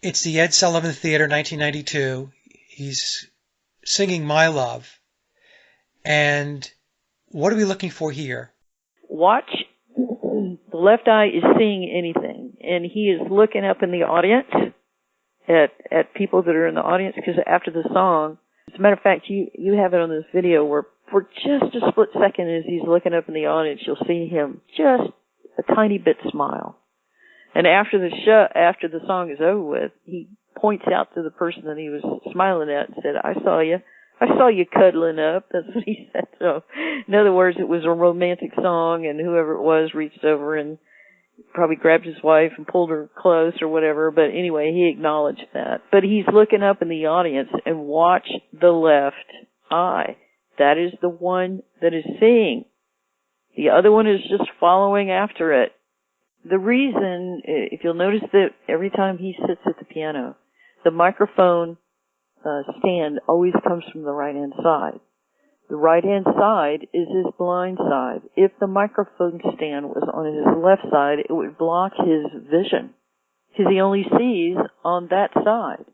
it's the Ed Sullivan Theater, 1992. He's singing My Love. And what are we looking for here? Watch. The left eye is seeing anything, and he is looking up in the audience at people that are in the audience, because after the song, as a matter of fact, you have it on this video where for just a split second as he's looking up in the audience, you'll see him just a tiny bit smile. And after the song is over with, he points out to the person that he was smiling at and said, I saw you cuddling up. That's what he said. So, in other words, it was a romantic song, and whoever it was reached over and probably grabbed his wife and pulled her close or whatever. But anyway, he acknowledged that. But he's looking up in the audience, and watch the left eye. That is the one that is seeing. The other one is just following after it. The reason, if you'll notice that every time he sits at the piano, the microphone stand always comes from the right-hand side. The right-hand side is his blind side. If the microphone stand was on his left side, it would block his vision, because he only sees on that side.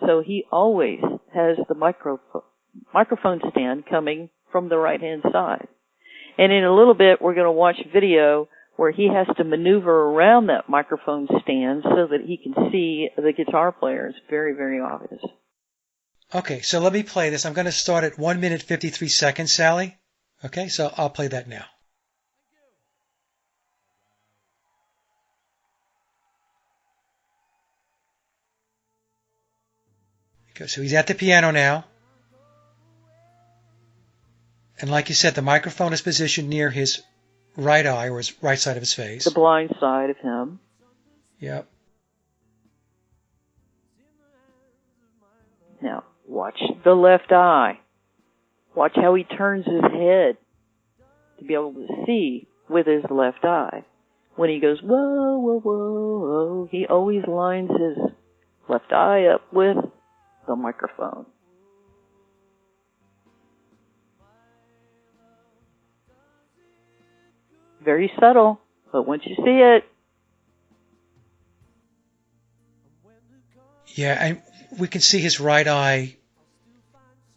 So he always has the microphone stand coming from the right-hand side. And in a little bit, we're going to watch video where he has to maneuver around that microphone stand so that he can see the guitar player. It's very, very obvious. Okay, so let me play this. I'm going to start at 1 minute 53 seconds, Sally. Okay, so I'll play that now. Okay, so he's at the piano now. And like you said, the microphone is positioned near his right eye, or his right side of his face. The blind side of him. Yep. Now, watch the left eye. Watch how he turns his head to be able to see with his left eye. When he goes, whoa, whoa, whoa, whoa, he always lines his left eye up with the microphone. Very subtle, but once you see it. Yeah, and we can see his right eye.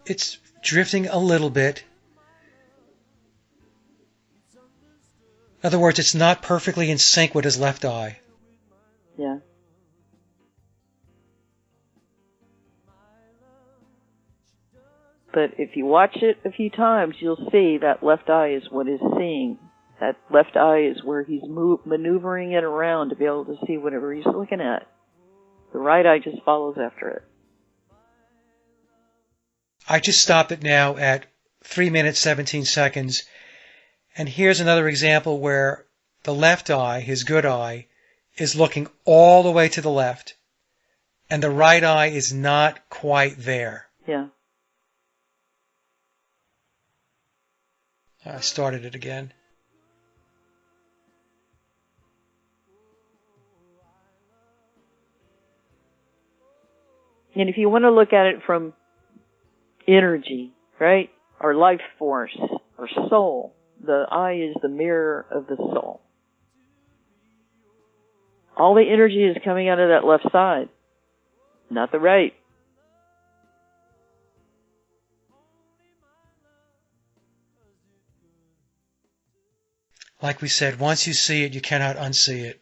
It's drifting a little bit. In other words, it's not perfectly in sync with his left eye. Yeah. But if you watch it a few times, you'll see that left eye is what is seeing. That left eye is where he's maneuvering it around to be able to see whatever he's looking at. The right eye just follows after it. I just stopped it now at 3 minutes 17 seconds. And here's another example where the left eye, his good eye, is looking all the way to the left. And the right eye is not quite there. Yeah. I started it again. And if you want to look at it from energy, right, or life force, or soul, the eye is the mirror of the soul. All the energy is coming out of that left side, not the right. Like we said, once you see it, you cannot unsee it.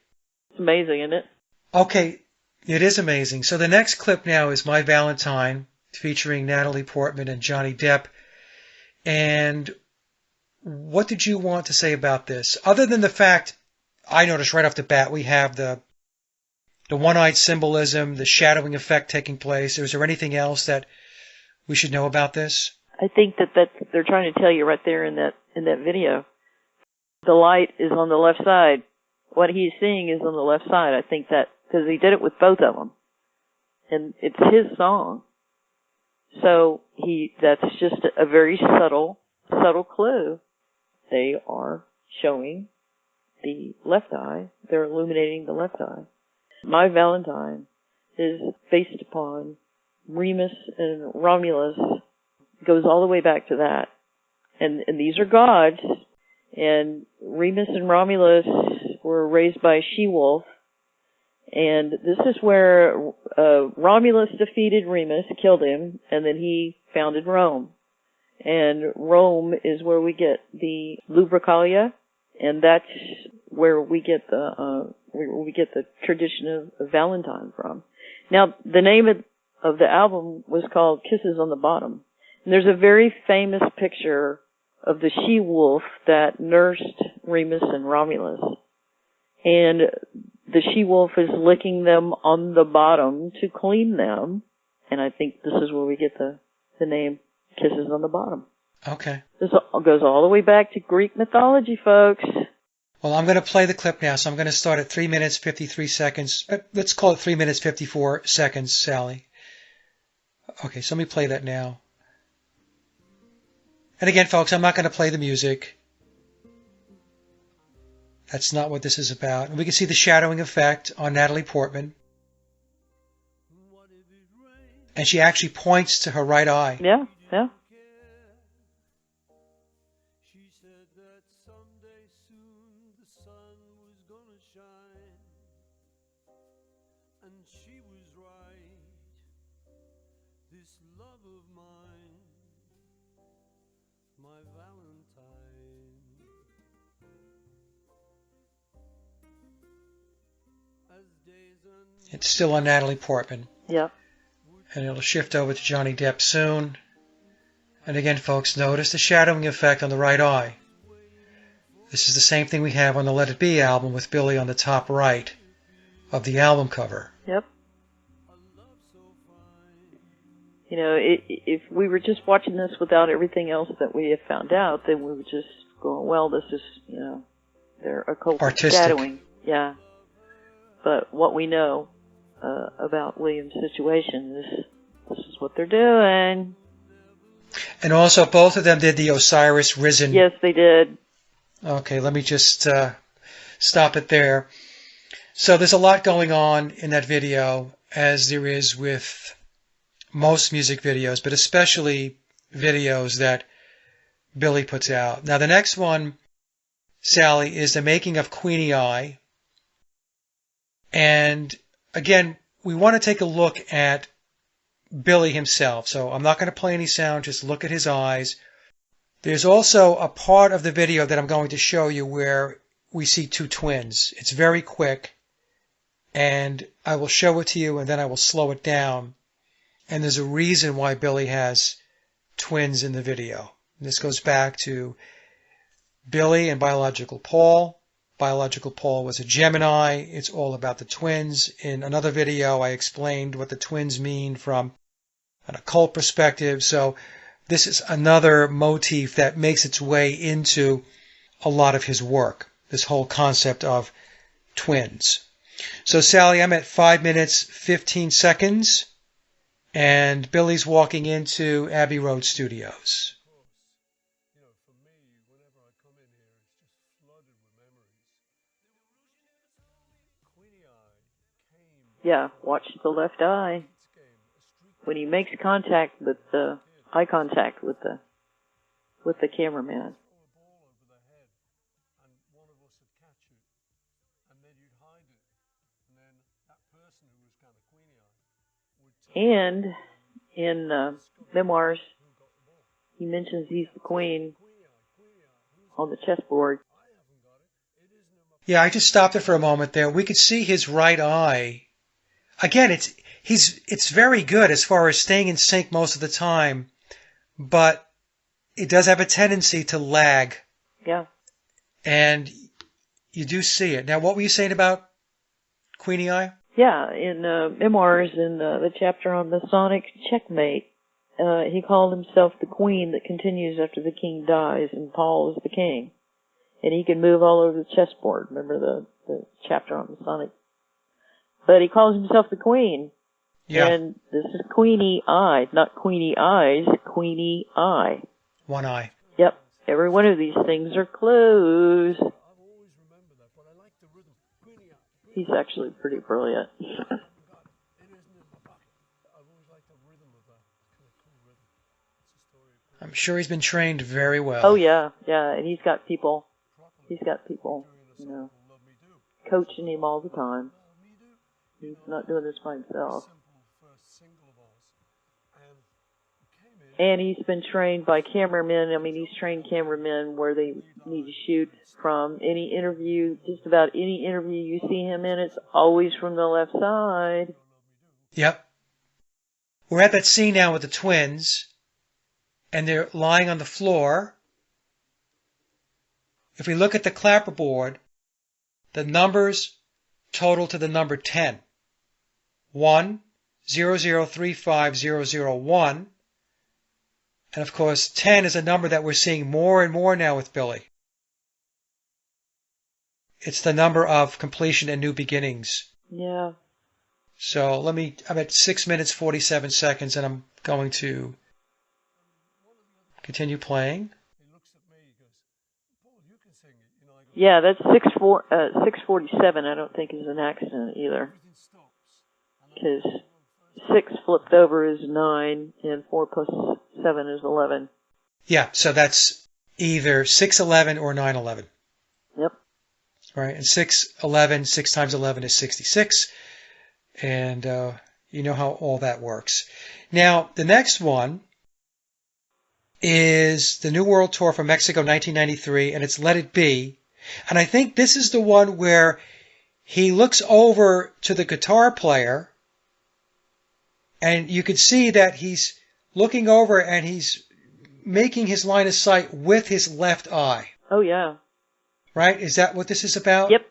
It's amazing, isn't it? Okay, it is amazing. So the next clip now is My Valentine, featuring Natalie Portman and Johnny Depp. And what did you want to say about this? Other than the fact, I noticed right off the bat, we have the one-eyed symbolism, the shadowing effect taking place. Is there anything else that we should know about this? I think that they're trying to tell you right there in that video. The light is on the left side. What he's seeing is on the left side. I think that because he did it with both of them, and it's his song. So that's just a very subtle clue. They are showing the left eye. They're illuminating the left eye. My Valentine is based upon Remus and Romulus. It goes all the way back to that. And these are gods. And Remus and Romulus were raised by a she-wolf. And this is where Romulus defeated Remus, killed him, and then he founded Rome. And Rome is where we get the Lupercalia, and that's where we get the tradition of Valentine from. Now, the name of the album was called Kisses on the Bottom. And there's a very famous picture of the she-wolf that nursed Remus and Romulus. And the she-wolf is licking them on the bottom to clean them. And I think this is where we get the name Kisses on the Bottom. Okay. This goes all the way back to Greek mythology, folks. Well, I'm going to play the clip now, so I'm going to start at 3 minutes, 53 seconds. Let's call it 3 minutes, 54 seconds, Sally. Okay, so let me play that now. And again, folks, I'm not going to play the music. That's not what this is about. And we can see the shadowing effect on Natalie Portman. And she actually points to her right eye. Yeah, yeah. It's still on Natalie Portman. Yeah. And it'll shift over to Johnny Depp soon. And again, folks, notice the shadowing effect on the right eye. This is the same thing we have on the Let It Be album with Billy on the top right of the album cover. Yep. You know, if we were just watching this without everything else that we have found out, then we would just go, well, this is, you know, they're occult shadowing. Yeah. But what we know about William's situation is this is what they're doing. And also, both of them did the Osiris Risen. Yes, they did. Okay, let me just stop it there. So there's a lot going on in that video, as there is with most music videos, but especially videos that Billy puts out. Now, the next one, Sally, is the making of Queenie. And again, we want to take a look at Billy himself. So I'm not going to play any sound, just look at his eyes. There's also a part of the video that I'm going to show you where we see two twins. It's very quick, and I will show it to you, and then I will slow it down. And there's a reason why Billy has twins in the video. And this goes back to Billy and biological Paul. Biological Paul was a Gemini. It's all about the twins. In another video, I explained what the twins mean from an occult perspective. So this is another motif that makes its way into a lot of his work, this whole concept of twins. So, Sally, I'm at 5 minutes, 15 seconds, and Billy's walking into Abbey Road Studios. Yeah, watch the left eye. When he makes contact with eye contact with the cameraman. And in memoirs, he mentions he's the queen on the chessboard. Yeah, I just stopped it for a moment there. We could see his right eye. Again, it's very good as far as staying in sync most of the time, but it does have a tendency to lag. Yeah. And you do see it. Now, what were you saying about Queenie Eye? Yeah, in memoirs, in the chapter on Masonic checkmate, he called himself the queen that continues after the king dies, and Paul is the king. And he can move all over the chessboard. Remember the chapter on Masonic? But he calls himself the queen. Yeah. And this is Queenie Eye, not Queenie Eyes, Queenie Eye. One eye. Yep. Every one of these things are clues. He's actually pretty brilliant. I'm sure he's been trained very well. Oh yeah, yeah, and he's got people, you know, coaching him all the time. He's not doing this by himself. And he's been trained by cameramen. I mean, he's trained cameramen where they need to shoot from any interview, just about any interview you see him in, it's always from the left side. Yep. We're at that scene now with the twins, and they're lying on the floor. If we look at the clapperboard, the numbers total to the number 10. 1, 0, 0, 3, 5, 0, 0, 1. And of course, 10 is a number that we're seeing more and more now with Billy. It's the number of completion and new beginnings. Yeah. So I'm at 6 minutes, 47 seconds, and I'm going to continue playing. Yeah, that's 647. I don't think is an accident either. Because 6 flipped over is 9, and 4 plus 7 is 11. Yeah, so that's either 611 or 911. Yep. Right, and 611, 6 times 11 is 66. And you know how all that works. Now, the next one is the New World Tour from Mexico 1993, and it's Let It Be. And I think this is the one where he looks over to the guitar player, and you can see that he's looking over and he's making his line of sight with his left eye. Oh, yeah. Right? Is that what this is about? Yep.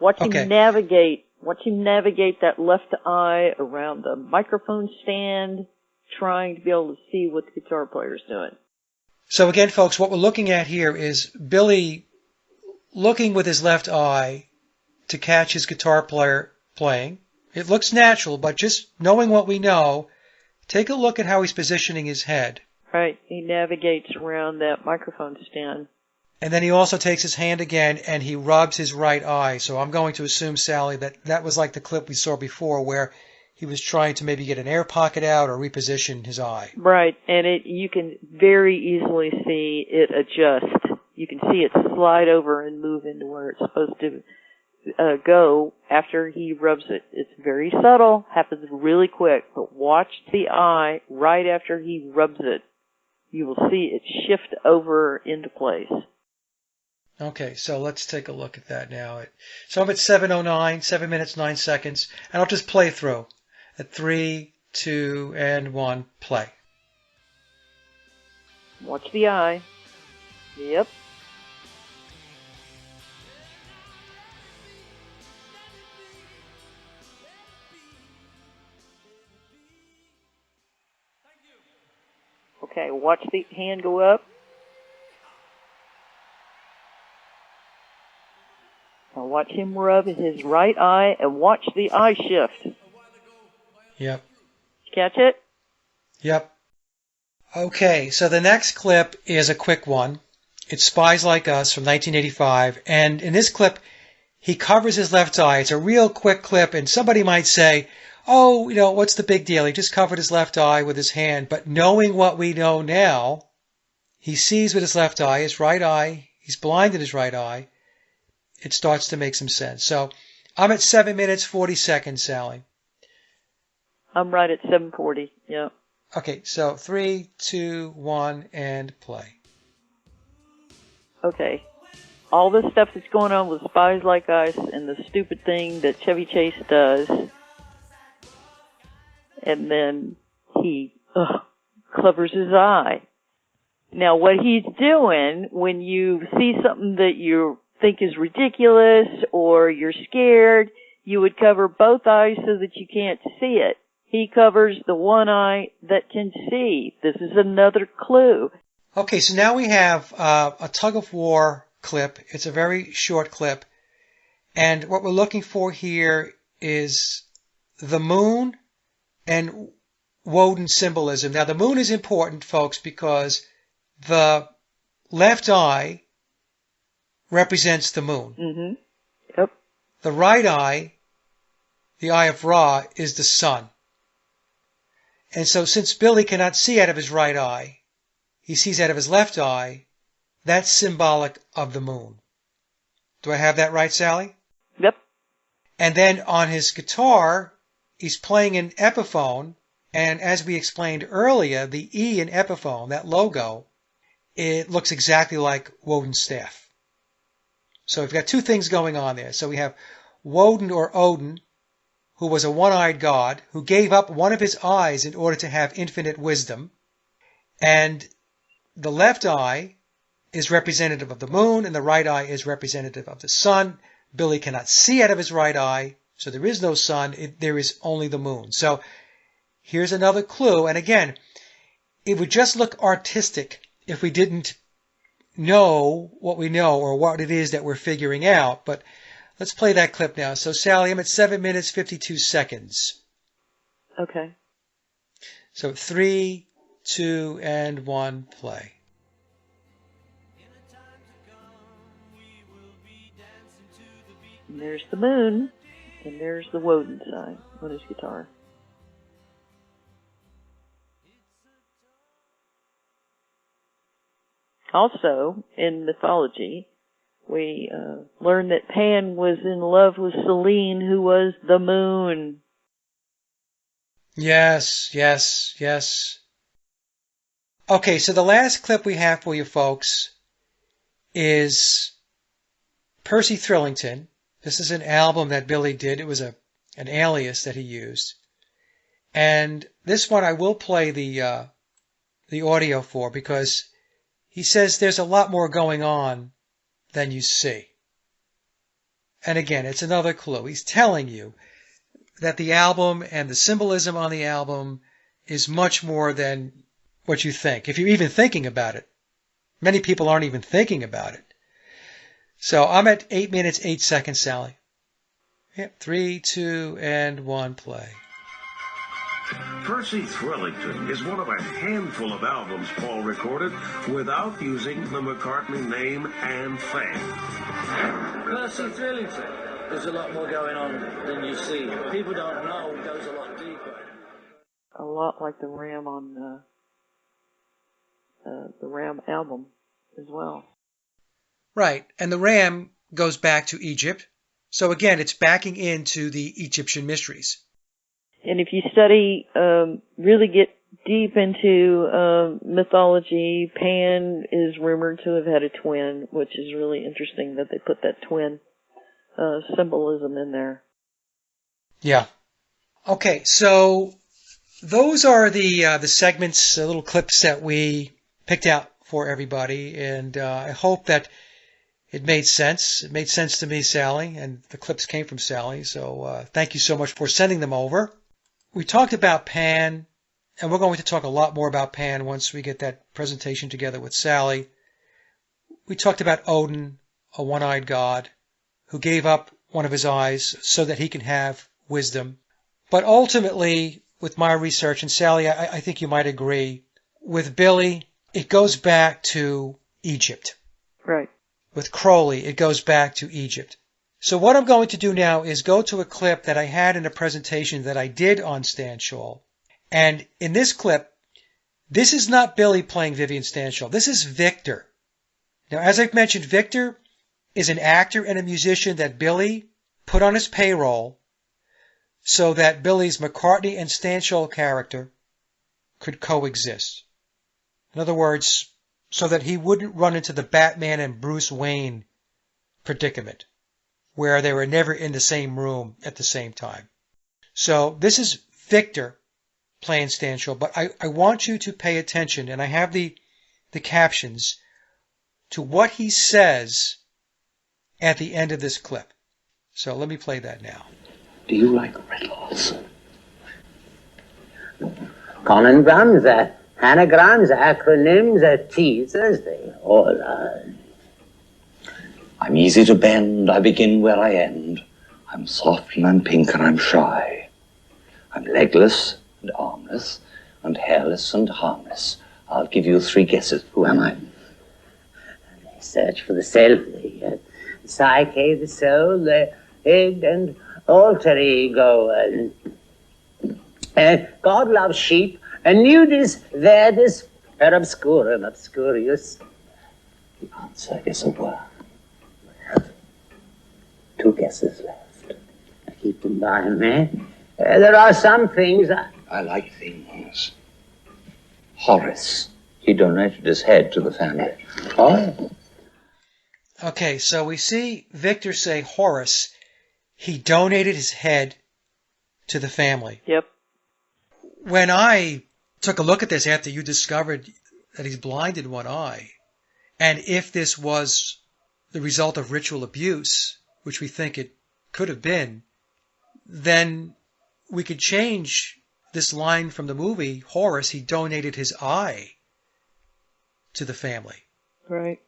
Watch him navigate. Watch him navigate that left eye around the microphone stand, trying to be able to see what the guitar player's doing. So again, folks, what we're looking at here is Billy looking with his left eye to catch his guitar player playing. It looks natural, but just knowing what we know, take a look at how he's positioning his head. Right. He navigates around that microphone stand. And then he also takes his hand again and he rubs his right eye. So I'm going to assume, Sally, that was like the clip we saw before where he was trying to maybe get an air pocket out or reposition his eye. Right. And you can very easily see it adjust. You can see it slide over and move into where it's supposed to go after he rubs it. It's very subtle, happens really quick, but watch the eye right after he rubs it. You will see it shift over into place. Okay, so let's take a look at that now. So I'm at 7:09, 7 minutes, 9 seconds, and I'll just play through. At 3, 2, and 1, play. Watch the eye. Yep. Okay, watch the hand go up. Now watch him rub his right eye and watch the eye shift. Yep. Catch it? Yep. Okay, so the next clip is a quick one. It's Spies Like Us from 1985, and in this clip, he covers his left eye. It's a real quick clip, and somebody might say, oh, what's the big deal? He just covered his left eye with his hand. But knowing what we know now, he sees with his left eye, his right eye, he's blind in his right eye. It starts to make some sense. So I'm at 7 minutes, 40 seconds, Sally. I'm right at 7:40, yeah. Okay, so 3, 2, 1, and play. Okay. All this stuff that's going on with Spies Like Us and the stupid thing that Chevy Chase does. And then he covers his eye. Now, what he's doing when you see something that you think is ridiculous or you're scared, you would cover both eyes so that you can't see it. He covers the one eye that can see. This is another clue. Okay, so now we have a tug-of-war clip. It's a very short clip. And what we're looking for here is the moon and Woden symbolism. Now, the moon is important, folks, because the left eye represents the moon. Mm-hmm. Yep. The right eye, the eye of Ra, is the sun. And so since Billy cannot see out of his right eye, he sees out of his left eye, that's symbolic of the moon. Do I have that right, Sallie? Yep. And then on his guitar, he's playing an Epiphone, and as we explained earlier, the E in Epiphone, that logo, it looks exactly like Woden's staff. So we've got two things going on there. So we have Woden or Odin, who was a one-eyed god, who gave up one of his eyes in order to have infinite wisdom. And the left eye is representative of the moon, and the right eye is representative of the sun. Billy cannot see out of his right eye, so there is no sun. There is only the moon. So here's another clue. And again, it would just look artistic if we didn't know what we know or what it is that we're figuring out. But let's play that clip now. So, Sallie, I'm at 7 minutes, 52 seconds. Okay. So 3, 2, and 1, play. And there's the moon, and there's the Woden sign on his guitar. Also, in mythology, we learn that Pan was in love with Selene, who was the moon. Yes, yes, yes. Okay, so the last clip we have for you folks is Percy Thrillington. This is an album that Billy did. It was an alias that he used. And this one I will play the audio for because he says there's a lot more going on than you see. And again, it's another clue. He's telling you that the album and the symbolism on the album is much more than what you think, if you're even thinking about it. Many people aren't even thinking about it. So I'm at 8 minutes, 8 seconds, Sallie. Yep, 3, 2, and 1, play. Percy Thrillington is one of a handful of albums Paul recorded without using the McCartney name and fame. Percy Thrillington, there's a lot more going on than you see. People don't know, it goes a lot deeper. A lot like the Ram on the Ram album as well. Right, and the Ram goes back to Egypt. So again, it's backing into the Egyptian mysteries. And if you study, really get deep into mythology, Pan is rumored to have had a twin, which is really interesting that they put that twin symbolism in there. Yeah. Okay, so those are the segments, little clips that we picked out for everybody, and I hope that it made sense. It made sense to me, Sallie, and the clips came from Sallie, so thank you so much for sending them over. We talked about Pan, and we're going to talk a lot more about Pan once we get that presentation together with Sallie. We talked about Odin, a one-eyed god, who gave up one of his eyes so that he can have wisdom. But ultimately, with my research, and Sallie, I think you might agree, with Billy, it goes back to Egypt. Right. With Crowley, it goes back to Egypt. So what I'm going to do now is go to a clip that I had in a presentation that I did on Stanshall. And in this clip, this is not Billy playing Vivian Stanshall. This is Victor. Now, as I've mentioned, Victor is an actor and a musician that Billy put on his payroll so that Billy's McCartney and Stanshall character could coexist. In other words, so that he wouldn't run into the Batman and Bruce Wayne predicament, where they were never in the same room at the same time. So this is Victor playing Stanshall, but I want you to pay attention, and I have the captions to what he says at the end of this clip. So let me play that now. Do you like riddles? Conograms, anagrams, acronyms, teasers, they all are. I'm easy to bend, I begin where I end. I'm soft and I'm pink and I'm shy. I'm legless and armless, and hairless and harmless. I'll give you 3 guesses. Who am I? They search for the self, the psyche, the soul, the id and alter ego. God loves sheep, and nudis verdis per obscurum obscurius. The answer is a word. We have 2 guesses left. Keep them by me. There are some things I like things. Horace. He donated his head to the family. Oh. Okay, so we see Victor say Horace. He donated his head to the family. Yep. When I took a look at this after you discovered that he's blind in one eye, and if this was the result of ritual abuse, which we think it could have been, then we could change this line from the movie, Horace, he donated his eye to the family. Right.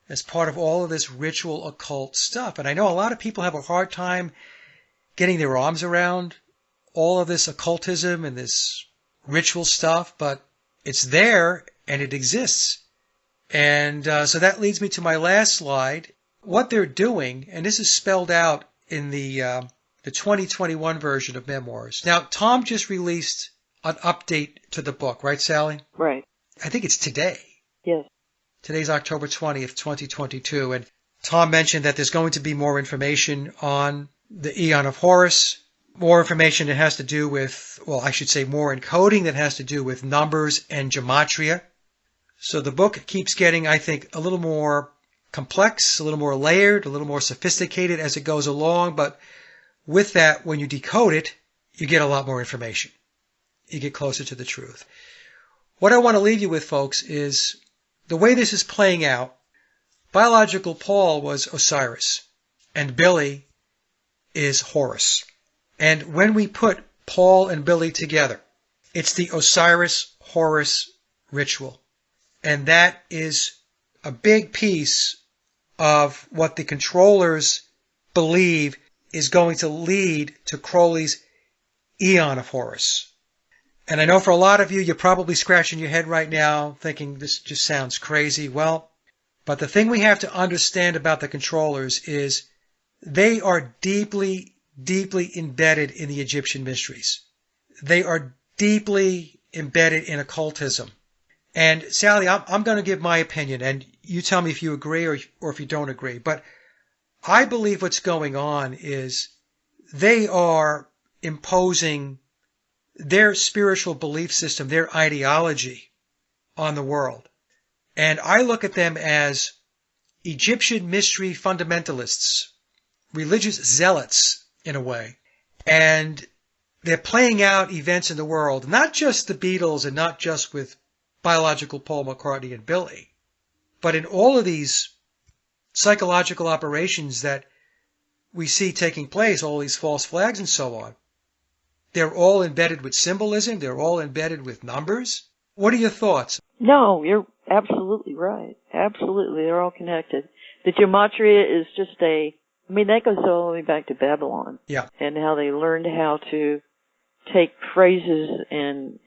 As part of all of this ritual occult stuff. And I know a lot of people have a hard time getting their arms around all of this occultism and this ritual stuff, but it's there and it exists. And so that leads me to my last slide. What they're doing, and this is spelled out in the 2021 version of Memoirs. Now, Tom just released an update to the book, right, Sally? Right. I think it's today. Yes. Today's October 20th, 2022. And Tom mentioned that there's going to be more information on the Eon of Horus, more information that has to do with, well, I should say more encoding that has to do with numbers and gematria. So the book keeps getting, I think, a little more complex, a little more layered, a little more sophisticated as it goes along. But with that, when you decode it, you get a lot more information. You get closer to the truth. What I want to leave you with, folks, is the way this is playing out. Biological Paul was Osiris, and Billy is Horus. And when we put Paul and Billy together, it's the Osiris-Horus ritual. And that is a big piece of what the controllers believe is going to lead to Crowley's Eon of Horus. And I know for a lot of you, you're probably scratching your head right now thinking this just sounds crazy. Well, but the thing we have to understand about the controllers is they are deeply, deeply embedded in the Egyptian mysteries. They are deeply embedded in occultism. And Sally, I'm going to give my opinion, and you tell me if you agree or if you don't agree. But I believe what's going on is they are imposing their spiritual belief system, their ideology on the world. And I look at them as Egyptian mystery fundamentalists, religious zealots in a way. And they're playing out events in the world, not just the Beatles and not just with biological Paul McCartney and Billy, but in all of these psychological operations that we see taking place, all these false flags and so on. They're all embedded with symbolism. They're all embedded with numbers. What are your thoughts? No, you're absolutely right. Absolutely. They're all connected. The gematria is just that goes all the way back to Babylon. Yeah. And how they learned how to take phrases and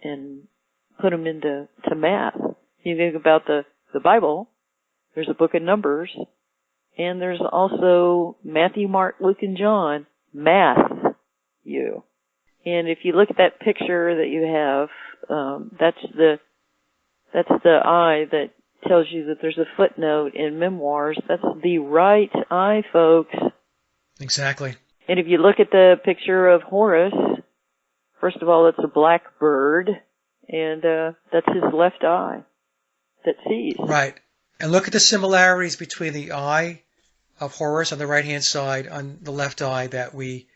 put them into math. You think about the Bible, there's a book of numbers, and there's also Matthew, Mark, Luke, and John, math you. And if you look at that picture that you have, that's the eye that tells you that there's a footnote in Memoirs. That's the right eye, folks. Exactly. And if you look at the picture of Horus, first of all, it's a black bird, and that's his left eye that sees. Right. And look at the similarities between the eye of Horus on the right-hand side, on the left eye that we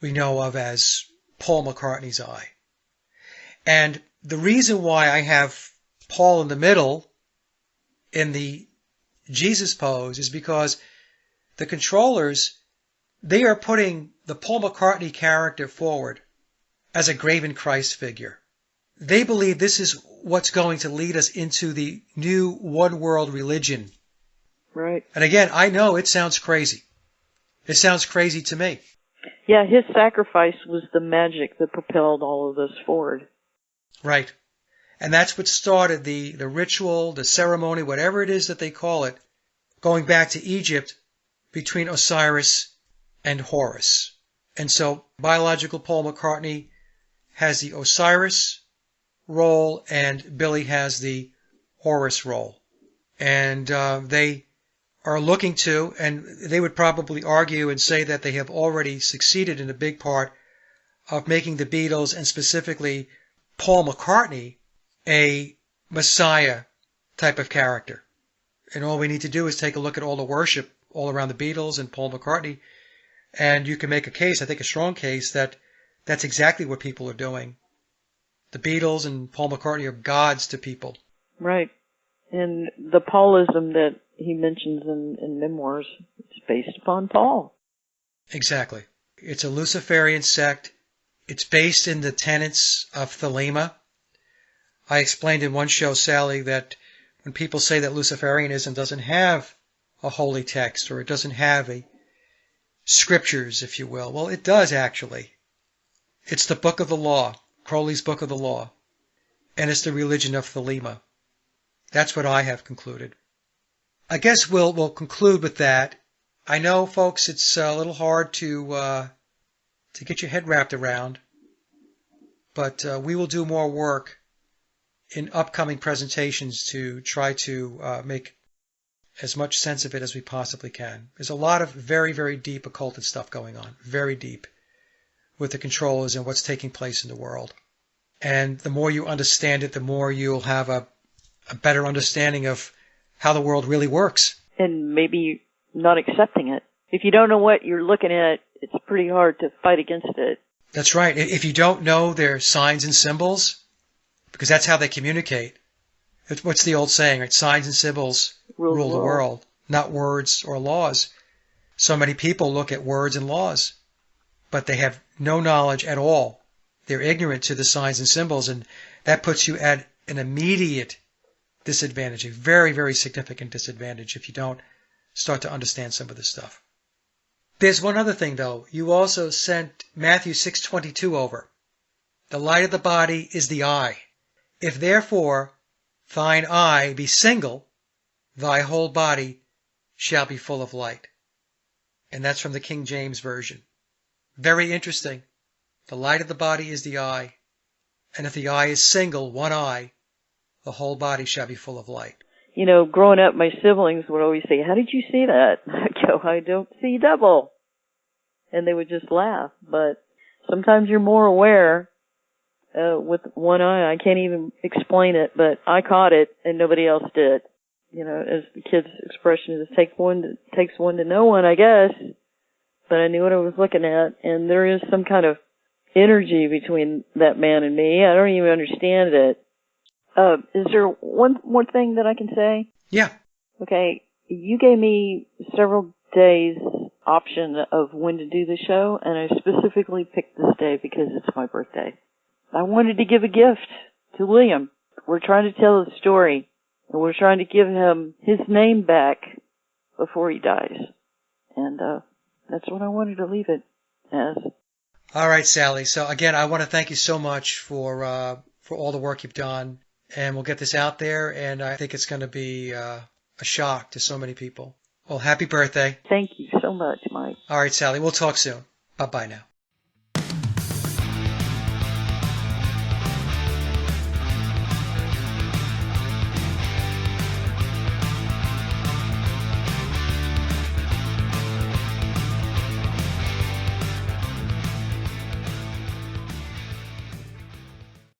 know of as Paul McCartney's eye. And the reason why I have Paul in the middle in the Jesus pose is because the controllers, they are putting the Paul McCartney character forward as a graven Christ figure. They believe this is what's going to lead us into the new one world religion. Right. And again, I know it sounds crazy. It sounds crazy to me. Yeah, his sacrifice was the magic that propelled all of this forward. Right. And that's what started the ritual, the ceremony, whatever it is that they call it, going back to Egypt between Osiris and Horus. And so biological Paul McCartney has the Osiris role and Billy has the Horus role. And they are looking to, and they would probably argue and say that they have already succeeded in a big part of making the Beatles and specifically Paul McCartney a messiah type of character. And all we need to do is take a look at all the worship all around the Beatles and Paul McCartney, and you can make a case, I think a strong case, that that's exactly what people are doing. The Beatles and Paul McCartney are gods to people. Right. And the Paulism that he mentions in memoirs, it's based upon Paul. Exactly. It's a Luciferian sect. It's based in the tenets of Thelema. I explained in one show, Sallie, that when people say that Luciferianism doesn't have a holy text or it doesn't have a scriptures, if you will, well, it does actually. It's the book of the law, Crowley's book of the law, and it's the religion of Thelema. That's what I have concluded. I guess we'll conclude with that. I know, folks, it's a little hard to get your head wrapped around, but we will do more work in upcoming presentations to try to make as much sense of it as we possibly can. There's a lot of very, very deep occulted stuff going on, very deep, with the controllers and what's taking place in the world. And the more you understand it, the more you'll have a better understanding of how the world really works. And maybe not accepting it. If you don't know what you're looking at, it's pretty hard to fight against it. That's right. If you don't know their signs and symbols, because that's how they communicate. What's the old saying, right? Signs and symbols rule the world, not words or laws. So many people look at words and laws, but they have no knowledge at all. They're ignorant to the signs and symbols, and that puts you at an immediate disadvantage, a very, very significant disadvantage if you don't start to understand some of this stuff. There's one other thing, though. You also sent Matthew 6:22 over. The light of the body is the eye. If therefore thine eye be single, thy whole body shall be full of light. And that's from the King James Version. Very interesting. The light of the body is the eye. And if the eye is single, one eye, the whole body shall be full of light. You know, growing up, my siblings would always say, "How did you see that?" I'd go, "I don't see double." And they would just laugh. But sometimes you're more aware with one eye. I can't even explain it, but I caught it and nobody else did. You know, as the kid's expression is, takes one to know one, I guess. But I knew what I was looking at, and there is some kind of energy between that man and me. I don't even understand it. Is there one more thing that I can say? Yeah. Okay, you gave me several days option of when to do the show, and I specifically picked this day because it's my birthday. I wanted to give a gift to William. We're trying to tell the story, and we're trying to give him his name back before he dies. And that's what I wanted to leave it as. All right, Sallie. So again, I want to thank you so much for all the work you've done, and we'll get this out there, and I think it's going to be a shock to so many people. Well, happy birthday. Thank you so much, Mike. All right, Sallie. We'll talk soon. Bye-bye now.